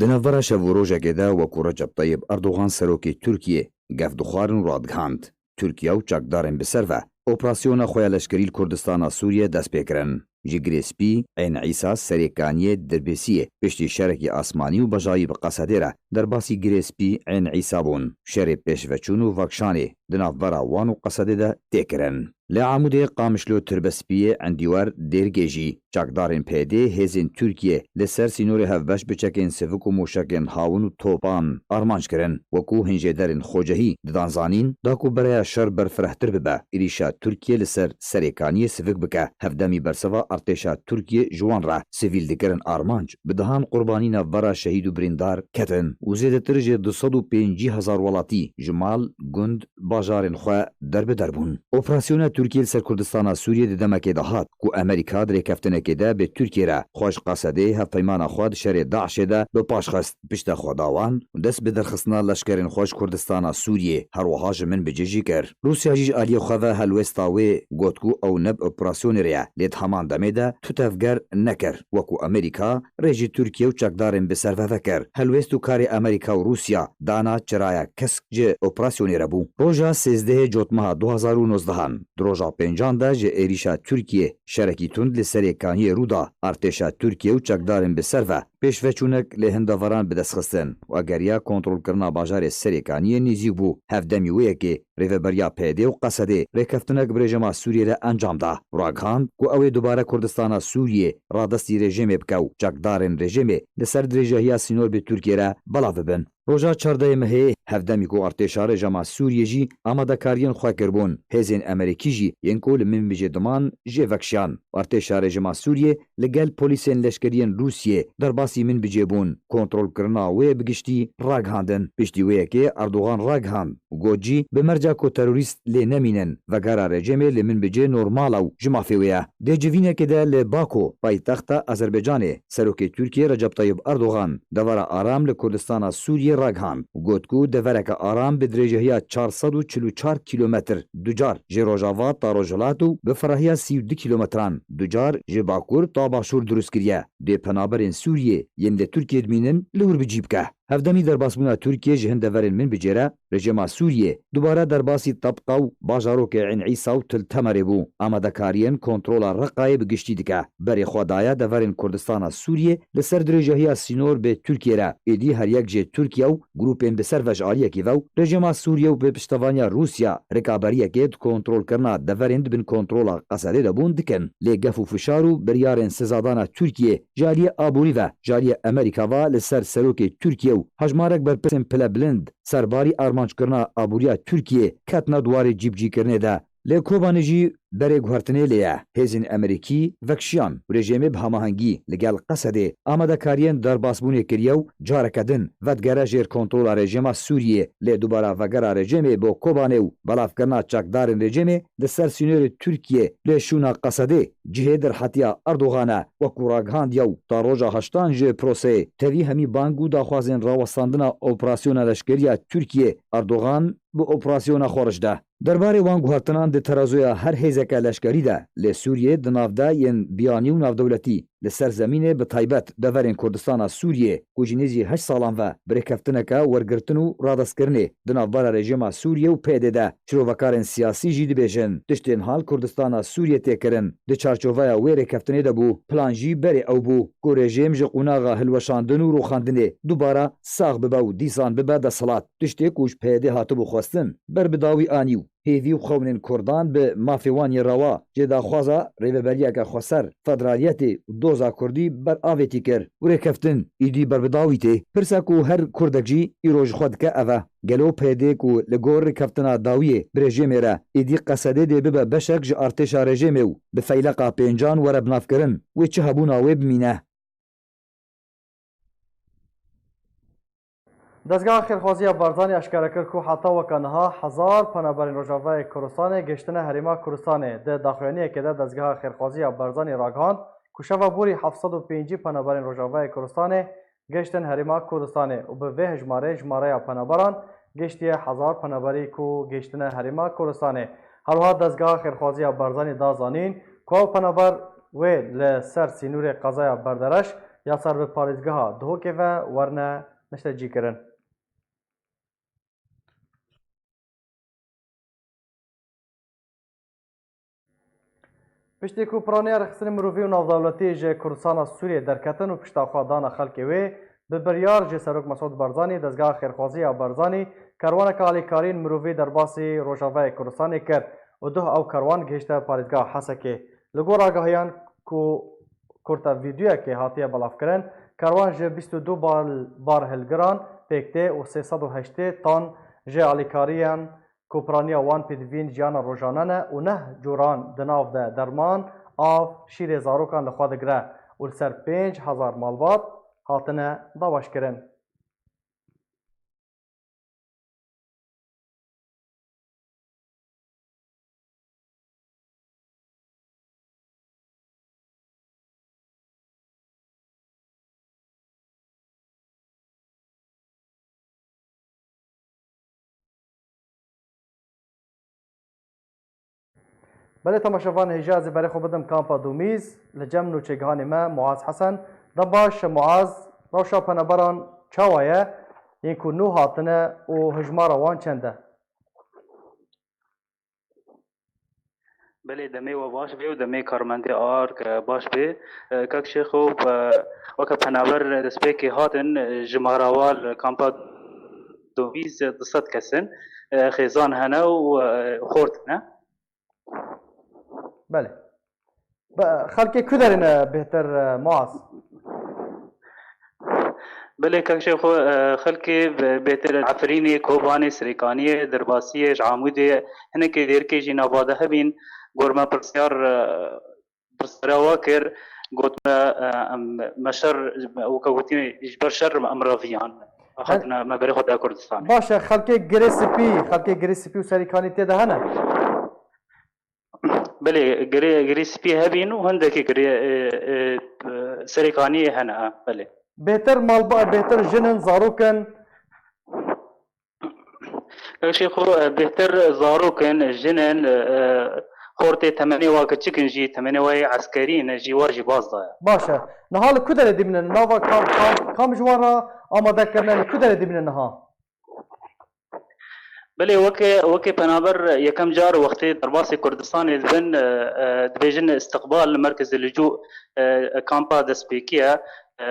دنفرا شو روژه ده و رجب طیب اردوغان سروکی ترکیه گفدخوارن رادگاند ترکیه و چاکدارن بسر اوپراسیون خویا لشکری کردستان سوریه دست پیکرن. جگریسپی عین عیسا سریکانیه دربسیه پشتی شرکی آسمانی و بجایی بقصدیره در باسی گریسپی عین عیسا بون شر پیشوچون و وکشانی دناف برا وان و قصده ده تکرن. لعموده قامشلو تربسپیه اندیوار درگیجی چاکدارن پیده هزین ترکیه لسر سینور هفبش بچکن سفک و موشکن هاون و توپان آرمانج کرن وکو هنجه درن خوجهی دانزانین داکو برای شر برفرهتر ببه ایریشا ترکیه لسر سریکانی سفک بکه هفدمی برسوا ارتشا ترکیه جوان را سیویل دکرن آرمانج بدهان قربانین ورا شهید و بریندار کتن و زیده ترج 250,000 ولاتی جمال گند باجارن خو درب دربون. اپراسیون ترکیه سر کردستان سوریه دمکه دهات کو امریکا در کفتنه کده به ترکیه را خوش قصده هفپیمان خود شر داعش ده به پاشخست پشت خداوان و دست به درخصنا لشکرین خوش کردستان سوریه هر وهاج من بجیجی کر. روسیا جیج آلی خواه هلوستاوی گوتکو او نب اپراسیون ریا لید همان دمیده تو تفگر نکر وکو امریکا رژی ترکیه و چکدارن به سر وکر هلوستو کار امریکا و روسیا دانا چرایا کسک جه اپراسیون ربو روژا 13 جوتمه 2019 دروژا پنجان ده جه ایریشا ترکیه شرکی تند لسریکانی رودا ارتشا ترکیه و چکدارن به سر و پیشوچونک لهنداوران به دست خستن و اگریا کنترل کرنا باجار سریکانی نیزی بو هفدمی ویه که ریوبریا پیده و قصده ریکفتنک برژما سوریه را انجام ده راگهاند کو اوی دوباره کردستان سوریه را دستی رژیم بکو چکدارن رژیم لسر درجهیا سینور به ترکیه را بلا ببن. روژا 14 مهه هفدمی کو ارتشا رژما سوریه جی آماده کاریان خواه کربون هزین امریکی جی ینکو لمن بجه دمان جه وکشان ارتشا رژما سوریه لگل پولیسین لشکریان روسیه در باسی من بجه بون کنترل کرنا وی بگشتی راگهاندن پشتی وی که اردوغان راگهاند گوجی به مرجع کو تروریست لی نمینن و گرا رژیم لمن بجه نورمال او جمافی ویا ده جوینه که ده لباکو پایتخت آذربایجان سروک ترکیه رجب طیب اردوغان دوارا آرام لکردستان سوریه راگهاند گوتکو دورک آرام به درجه 444 کیلومتر دوجار جروجاوا تا روجلاتو به فراهی 32 کیلومتران دوجار جباکور تا باشور دروست کریه ده پنابرین سوریه یم ده ترکیه دمینن لور بجیب که هەفدەمی دەرباسبوونا تورکیە ji hin deverên min bicêre rejima Sûriyê dubare derbasî Tabqa û bajarokê Ên Îsa û Til Temerê bû amadekariyên kontrola Reqayê bi giştî dike berê xwe daye deverên Kurdistana Sûriyê li ser dirêjehiya sînor bê Tirkiye re êdî her yek jê Tirkiye û grûpên bi ser veşariyekî ve û rejima Sûriye û bi piştevaniya Rûsya rêkaberiyekê di kontrolkirina deverên dibin kontrola Qesedê de bûn dikin lê gef û fişar û biryarên sizadana Tirkiye ji aliyê aborî ve ji aliyê Amerîka ve li ser serokê Tirkiye û hejmarek berpirsên pile bilind serbarî armançkirina aboriya Tirkiye ketine duwarê cîbcîkirinê de lê Kobanî jî berê guhertinê lê ye hêzên Amerîkî vekşiyan û rejimê bi hemahengî li gel Qesedê amadekariyên derbasbûnê kiriye û careke din vedgere jêr kontrola rejima Sûriyê lê dubara vegera rejimê bo Kobanê û belavkirina çekdarên rejimê li ser sînorê Tirkiye lê şûna Qesedê cihê derhetiya Erdoğanê wekû ragihandiya û ta roja heştan ji proseyê tevî hemî bang û daxwazên rawestandina operasyona leşkeriya Tirkiye Erdoğan bi operasyona xwe de derbarê wan guhertinan di terazoya her hêzeke leşkerî de lê Sûriyê di navde yên biyanî û navdewletî li ser zemînê bi taybet deverên Kurdistana Sûriyê ku ji nêzî 8 salan ve birêkeftineke wergirtin û radestkirinê di navbera rejima Sûriye û pêdê de çirovekarên siyasî jî dibêjin tiştên hal Kurdistana Sûriye têkirin di çarçoveya wê rêkeftinê de bû plan jî berê ew bû ku rejim ji qunaxa hilweşandin û rûxandinê dubara sağ bibe û dîsan bibe deselat tiştê ku ji pêdê hatibû xwestin ber bi dawî anî û hêvî û xewnên Kurdan bi mafê wan yê rewa jê daxwaza rêveberiyeke xweser federaliyetê û doza Kurdî ber avêtî kir û rêkeftin êdî berbidawî tê pirsa ku her Kurdek jî îro ji xwe dike ev e gelo pêdê ku li gor rêkeftina dawiyê bi rejimê re êdî Qesedê dê bibe beşek ji artêşa rejimê û bi feyleqa pêncan were binavkirin wê çi hebûna wê bimîne. دەستگاها خێرخوازیە بارزانانی ئەشکارە کرد و حتا وەکەنەها 1000 پەنەبەرین ڕۆژاوای کوردستانê گەشتنە هەرێما کوردستانê di daxuyaniyekê de dەستgeha xêrxwaziya barzanî ragihand ku şeva borî 705 پەنەبەرین ڕۆژاوای کوردستانê گەشtin herêma Kurdistanê û bi vê hejmarê jmareya peneberan gêştiye 1000 peneberî ku gêştine herêma Kurdistanê. Herwiha dezgeha xêrxwaziya barzanî da zanîn ku ew peneber wê li ser sînûrê qezaya berdereş ya ser bi parêzgeha Duhokê ve werne neştecîkirin. Piştî ku piraniya rexistinê mirovî û navdewletî ji Kurdistana Sûriyê derketin û pişta dana xelkê wê bi biryar ji Serok Mesûd Barzanî dezgeha xêrxwaziya Barzanî kerwaneka alîkarîn mirovî derbasî Rojavayê Kurdistanê kir û duh ew kerwan gihîşte parêzgeha Hesekê. Li gor agahiyan ku kurta vîdyoyekê hatiye belavkirin kerwan ji 22 bar hilgiran pêktê û 380 tan ji alîkariyan ku piraniya wan pêdivîn jiyana rojane ne û neh coran di nav de derman av şîrê zarokan li xwe digire û li ser 5000 malbat hatine daweşkirin. Belê temaşevan hêja ez ê berê xwe bidim kampa Dumîz li cem nûçegihanê me Muaz Hesen. De baş Muaz rewşa peneberan çawa ye yên ku nû hatine û hejmara wan çend e? Belê demê we baş bê û demê karmendê ark baş bê kek şêxo weke penaber destpêkê hatin ji Marawal kampa Dumîz 200 kesin xêzan hene û xort ne. Belê. Xelkê ku derîne bêhtir Muaz? Belê kek şêxo xelkê bêhtir Efrînê, Kobanê, Sirêkaniyê, Dirbasiyê, ji Amûdê hinekê dêrkê jî navbade hebîn gorma pirsera wa kir gotme meşer weke gotî ji ber şer em raviyan hatine me berê xwe da Kurdistanê. Baş e xelkê girê spî û serîkanî tê de hene? Belê girê spî hebîn û hindekî girê serêkaniyê hene belê. Bêhtir malbat bêhtir jinin zarokin شيخو بهتر زاروكن جنن خورتي تمني واكتشكن جي تمني واي عسكريين جي واجي باز ضايع باشه. Nihal ku derê dibînin nava kam ji wan re آمادەکردنەوەی کو دەرێ دەبیننەها بله وکی پنابر یکم جار وقتی درباس کردستان دبن دبیجن استقبال مرکز اللجوء کامپا دسپیکیه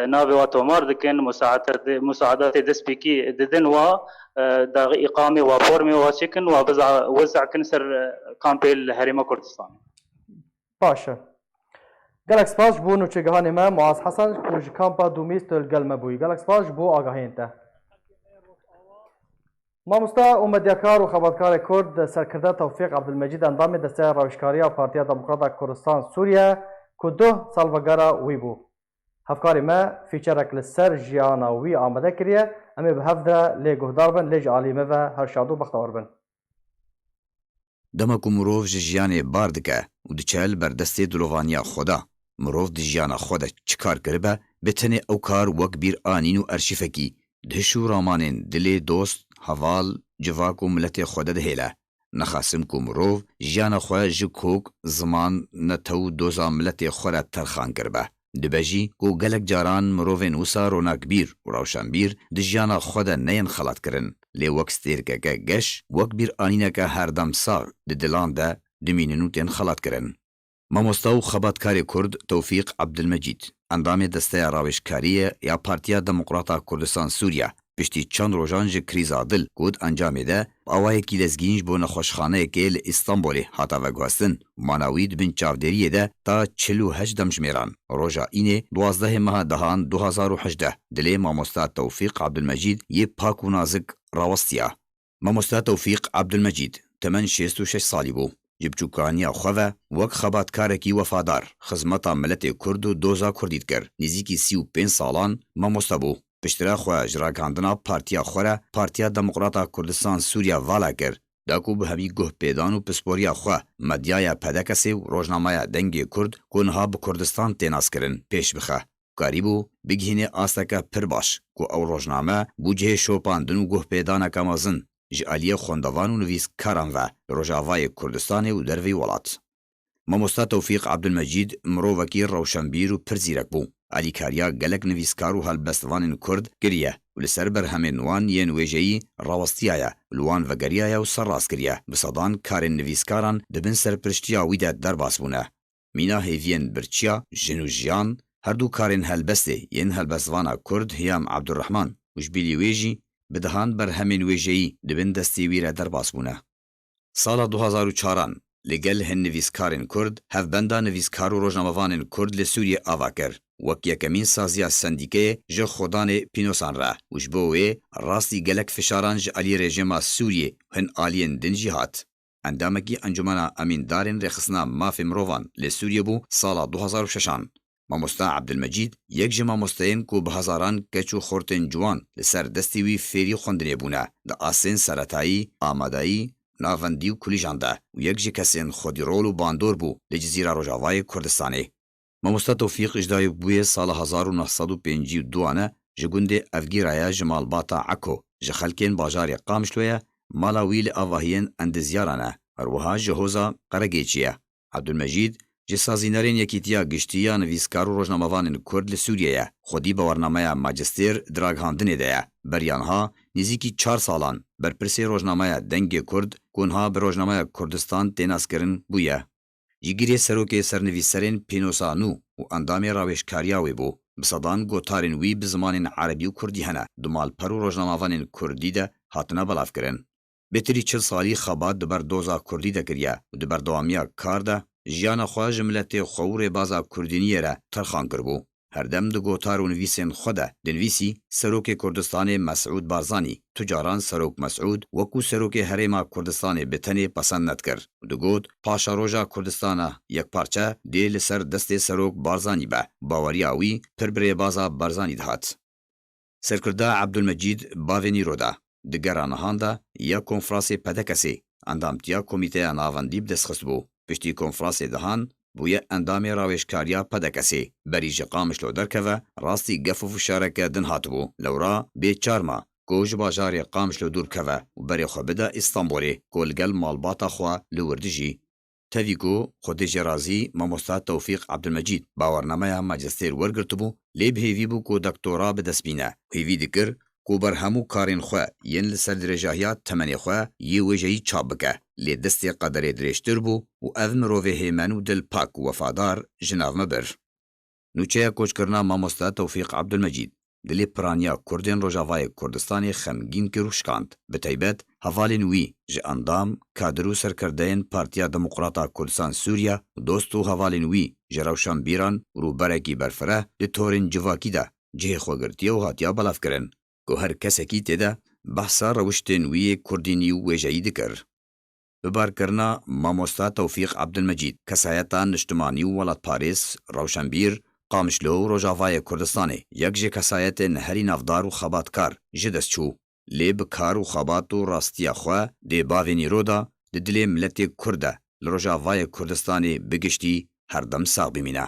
ناوی و تومار دکن مساعدات دسپیکی ددن و داغ اقامه و فرمه و چکن و وزع کن سر کامپی الهرم کردستان باشه گلک سپاس بو نوچگهان ما معاذ حسن کج کامپا دومیست الگلمه بوی گلک سپاس بو آگاهین ته مامۆستا و مەدیاکار و خەباتکارێ کورد سەرکردە تەوفیق عەبدولمەجید ئەندامی دەستەیە ڕاوێژکاریە پارتیا دەموکراتە کوردستان سووریە کو دو ساڵڤەگەرە وی بوو هەفکاری me fîçerek li ser jiyana wî amade kiriye em ê bi hev de lê guhdar bin lê ji alî me ve her şad û bextewar bin Dema ku mirov ji jiyanê bar dike û diçe li ber destê dilovaniya xwe de mirov di jiyana xwe de çi kar kiribe bi tenê ew kar wek bîr anîn û erşîfekî di hiş û ramanên dilê dost heval civak û miletê xwe de dihêle nexasim ku mirov jiyana xwe ji kok ziman nete û doza miletê xwe re terxan kiribe dibe jî ku gelek caran mirovên wisa ronakbîr û rawşenbîr di jiyana xwe de neyên xelatkirin lê wek stêrkeke geş wek bîr anîneke herdemsar di dilan de dimînin û tên xelatkirin Mamosta û xebatkarê Kurd Tewfîq Abdulmecîd endamê desteya rawêjkariyê ya Partiya Demokrata Kurdistan Sûriye piştî çend rojan ji krîza dil got encamê de awayekî lezgîn ji bo nexweşxaneyekê li Îstanbolê hata veguhestin mana wî dibin çavderiyê de ta 48 demjimêran roja înê 12 meha dehan 2018 dilê mamosta Tewfîq Abdulmecîd yê pak û nazik rawestiya Mamosta Tewfîq Abdulmecîd temen 66 salî bû ji biçûkaniya xwe ve wek xebatkarekî wefadar xizmeta miletê Kurd û doza Kurdî dikir nêzîkî 35 salan mamosta bû piştira xwe ji ragihandina partiya xwe re Partiya Demokrata Kurdistan Sûriya vala kir da ku bi hemî guhpêdan û pisporiya xwe medyaya pedekesê û rojnamaya dengê Kurd ku niha bi Kurdistan tê naskirin pêş bixe karî bû bigihîne asteke pir baş ku ew rojname bû cihê şopandin û guhpêdaneke mezin ji aliyê xwendevan û nivîskaran ve li Rojavayê Kurdistanê û dervê welat. Mamosta Tewfîq Abdulmecîd mirovekî rewşenbîr û pir zîrek bû. Alîkariya gelek nivîskar û helbestvanên Kurd kiriye û li ser berhemên wan yên wêjeyî rawestiyaye li wan vegeriyaye û serrast kiriye. Bi sedan karên nivîskaran dibin serpiriştiya wî de derbas bûne. Mîna hêviyên birçiya, jin û jiyan, her du karên helbestê yên helbestvana Kurd Hiyam Abdurrahman û ji bilî wê jî bi dihan berhemên wêjeyî dibin destê wî re derbas bûne. Sala 2004 li gel hin nivîskarên Kurd hevbenda nivîskar û rojnamevanên Kurd li Sûriyê ava kir wek yekemîn saziya sendîkeyê ji xwedanê pînosan re û ji bo wê rastî gelek fişaran ji aliyê rejima Sûriyê hin aliyên din jî hat. Endamekî Encumena Emîndarên Rêxistina Mafê Mirovan li Sûriyê bû sala 2006 Mamosta Abdulmecîd yek ji mamosteyên ku bi hezaran keç û xortên ciwan li ser destê wî fêrî xwendinê bûne di asên seretayî, amadayî, navendî û kulîjan de û yek ji kesên xwedîrol û bandor bû li Cizîra Rojavayê Kurdistanê. Mamosta Tewfîq ji dayî bûyê sala 1952 ji gundê Evgîraya ji malbata Eko ji xelkên bajarê Qamişloyê mala wî li avahiyên endizyaran e herwiha ji hoza Qeregêçî ye. Abdulmecîd ji sazînerên Yekîtiya Giştî ya nivîskar û rojnamevanên Kurd li Sûriyeyê xwedî bawernameya Majistêr di ragihandinê de ye. Beriyanha nêzîkî 4 salan berpirsê rojnameya dengê Kurd ku niha bi rojnameya Kurdistan tê naskirin bûye. Ji girê serokê sernivîserên Pînosa Nû û endamê rawêjkariya wê bû. Bi sedan gotarên wî bi zimanên Erebî û Kurdî hene du malper û rojnamevanên Kurdî de hatine belavkirin. Bêtirî 40 salî xebat di ber doza Kurdî de kiriye û di berdewamiya kar de jiyana xwe ji miletê xwe û rêbaza Kurdîniyê re terxan kirbû. Herdem di gotar û nivîsên xwe de dinivîsî Serokê Kurdistanê Mesûd Barzanî tu caran Serok Mesûd wekû Serokê Herêma Kurdistanê bi tenê pesend nedikir û digot paşa roja Kurdistana yekparçe dê li ser destê Serok Barzanî be baweriya wî pir bi rêbaza Barzanî dihat. Serkirda Abdulmecîd bavê Nîro de di gera nihan de ya konferansê pedekesê endamtiya komîteya navendî bi destxist bû. Piştî konferansê dihan bûye endamê rawêjkariya pedekesê berî ji Qamişlo derkeve rastî gef û fişareke din hatibû lewra bê çarma ku ji bajarê Qamişlo dûr keve û berê xwe bide Îstanbolê ku li gel malbata xwe li wir dijî تەویگۆ خودێژە رازی مامۆستا تەوفیق عەبدولمەجید باوەڕنامەیە ماجستێر وەرگرتبوو لێ بهێوی بوو کۆ دەکتۆرا بەدەستبینە هێوی دکرد کۆ بەرهەموو کارên xwe yên li ser dirêjahiya temenê xwe yê wêjeyî çap bike lê destê qederê dirêjtir bû û ev mirovê hêmen û dilpak û wefadar ji nav me bir. Nûçeya koçkirina mamosta Tewfîq Abdulmecîd dilê piraniya Kurdên Rojavayê Kurdistanê xemgîn kir û şikand. Bi taybet hevalên wî ji endam, kadir û serkirdeyên Partiya Demokrata Kurdistan Sûriya û dost û hevalên wî ji rewşanbîran û rûberekî berfireh li torên civakî de cihê xwe girtiye û hatiya belavkirin. Ku her kesekî têde behsa rewiştên wî yê kurdînî û wêjeyî dikir. Bibarkirina mamosta Tewfîq Abdulmecîd kesayeta niştimanî û welatparêz, rewşenbîr, Qamişlo û Rojavayê Kurdistanê yek ji kesayetên herî navdar û xebatkar ji dest çû. Lê bi kar û xebat û rastiya xwe dê bavên îro da di dilê miletê Kurd de li Rojavayê Kurdistanê bigiştî herdem sax bimîne.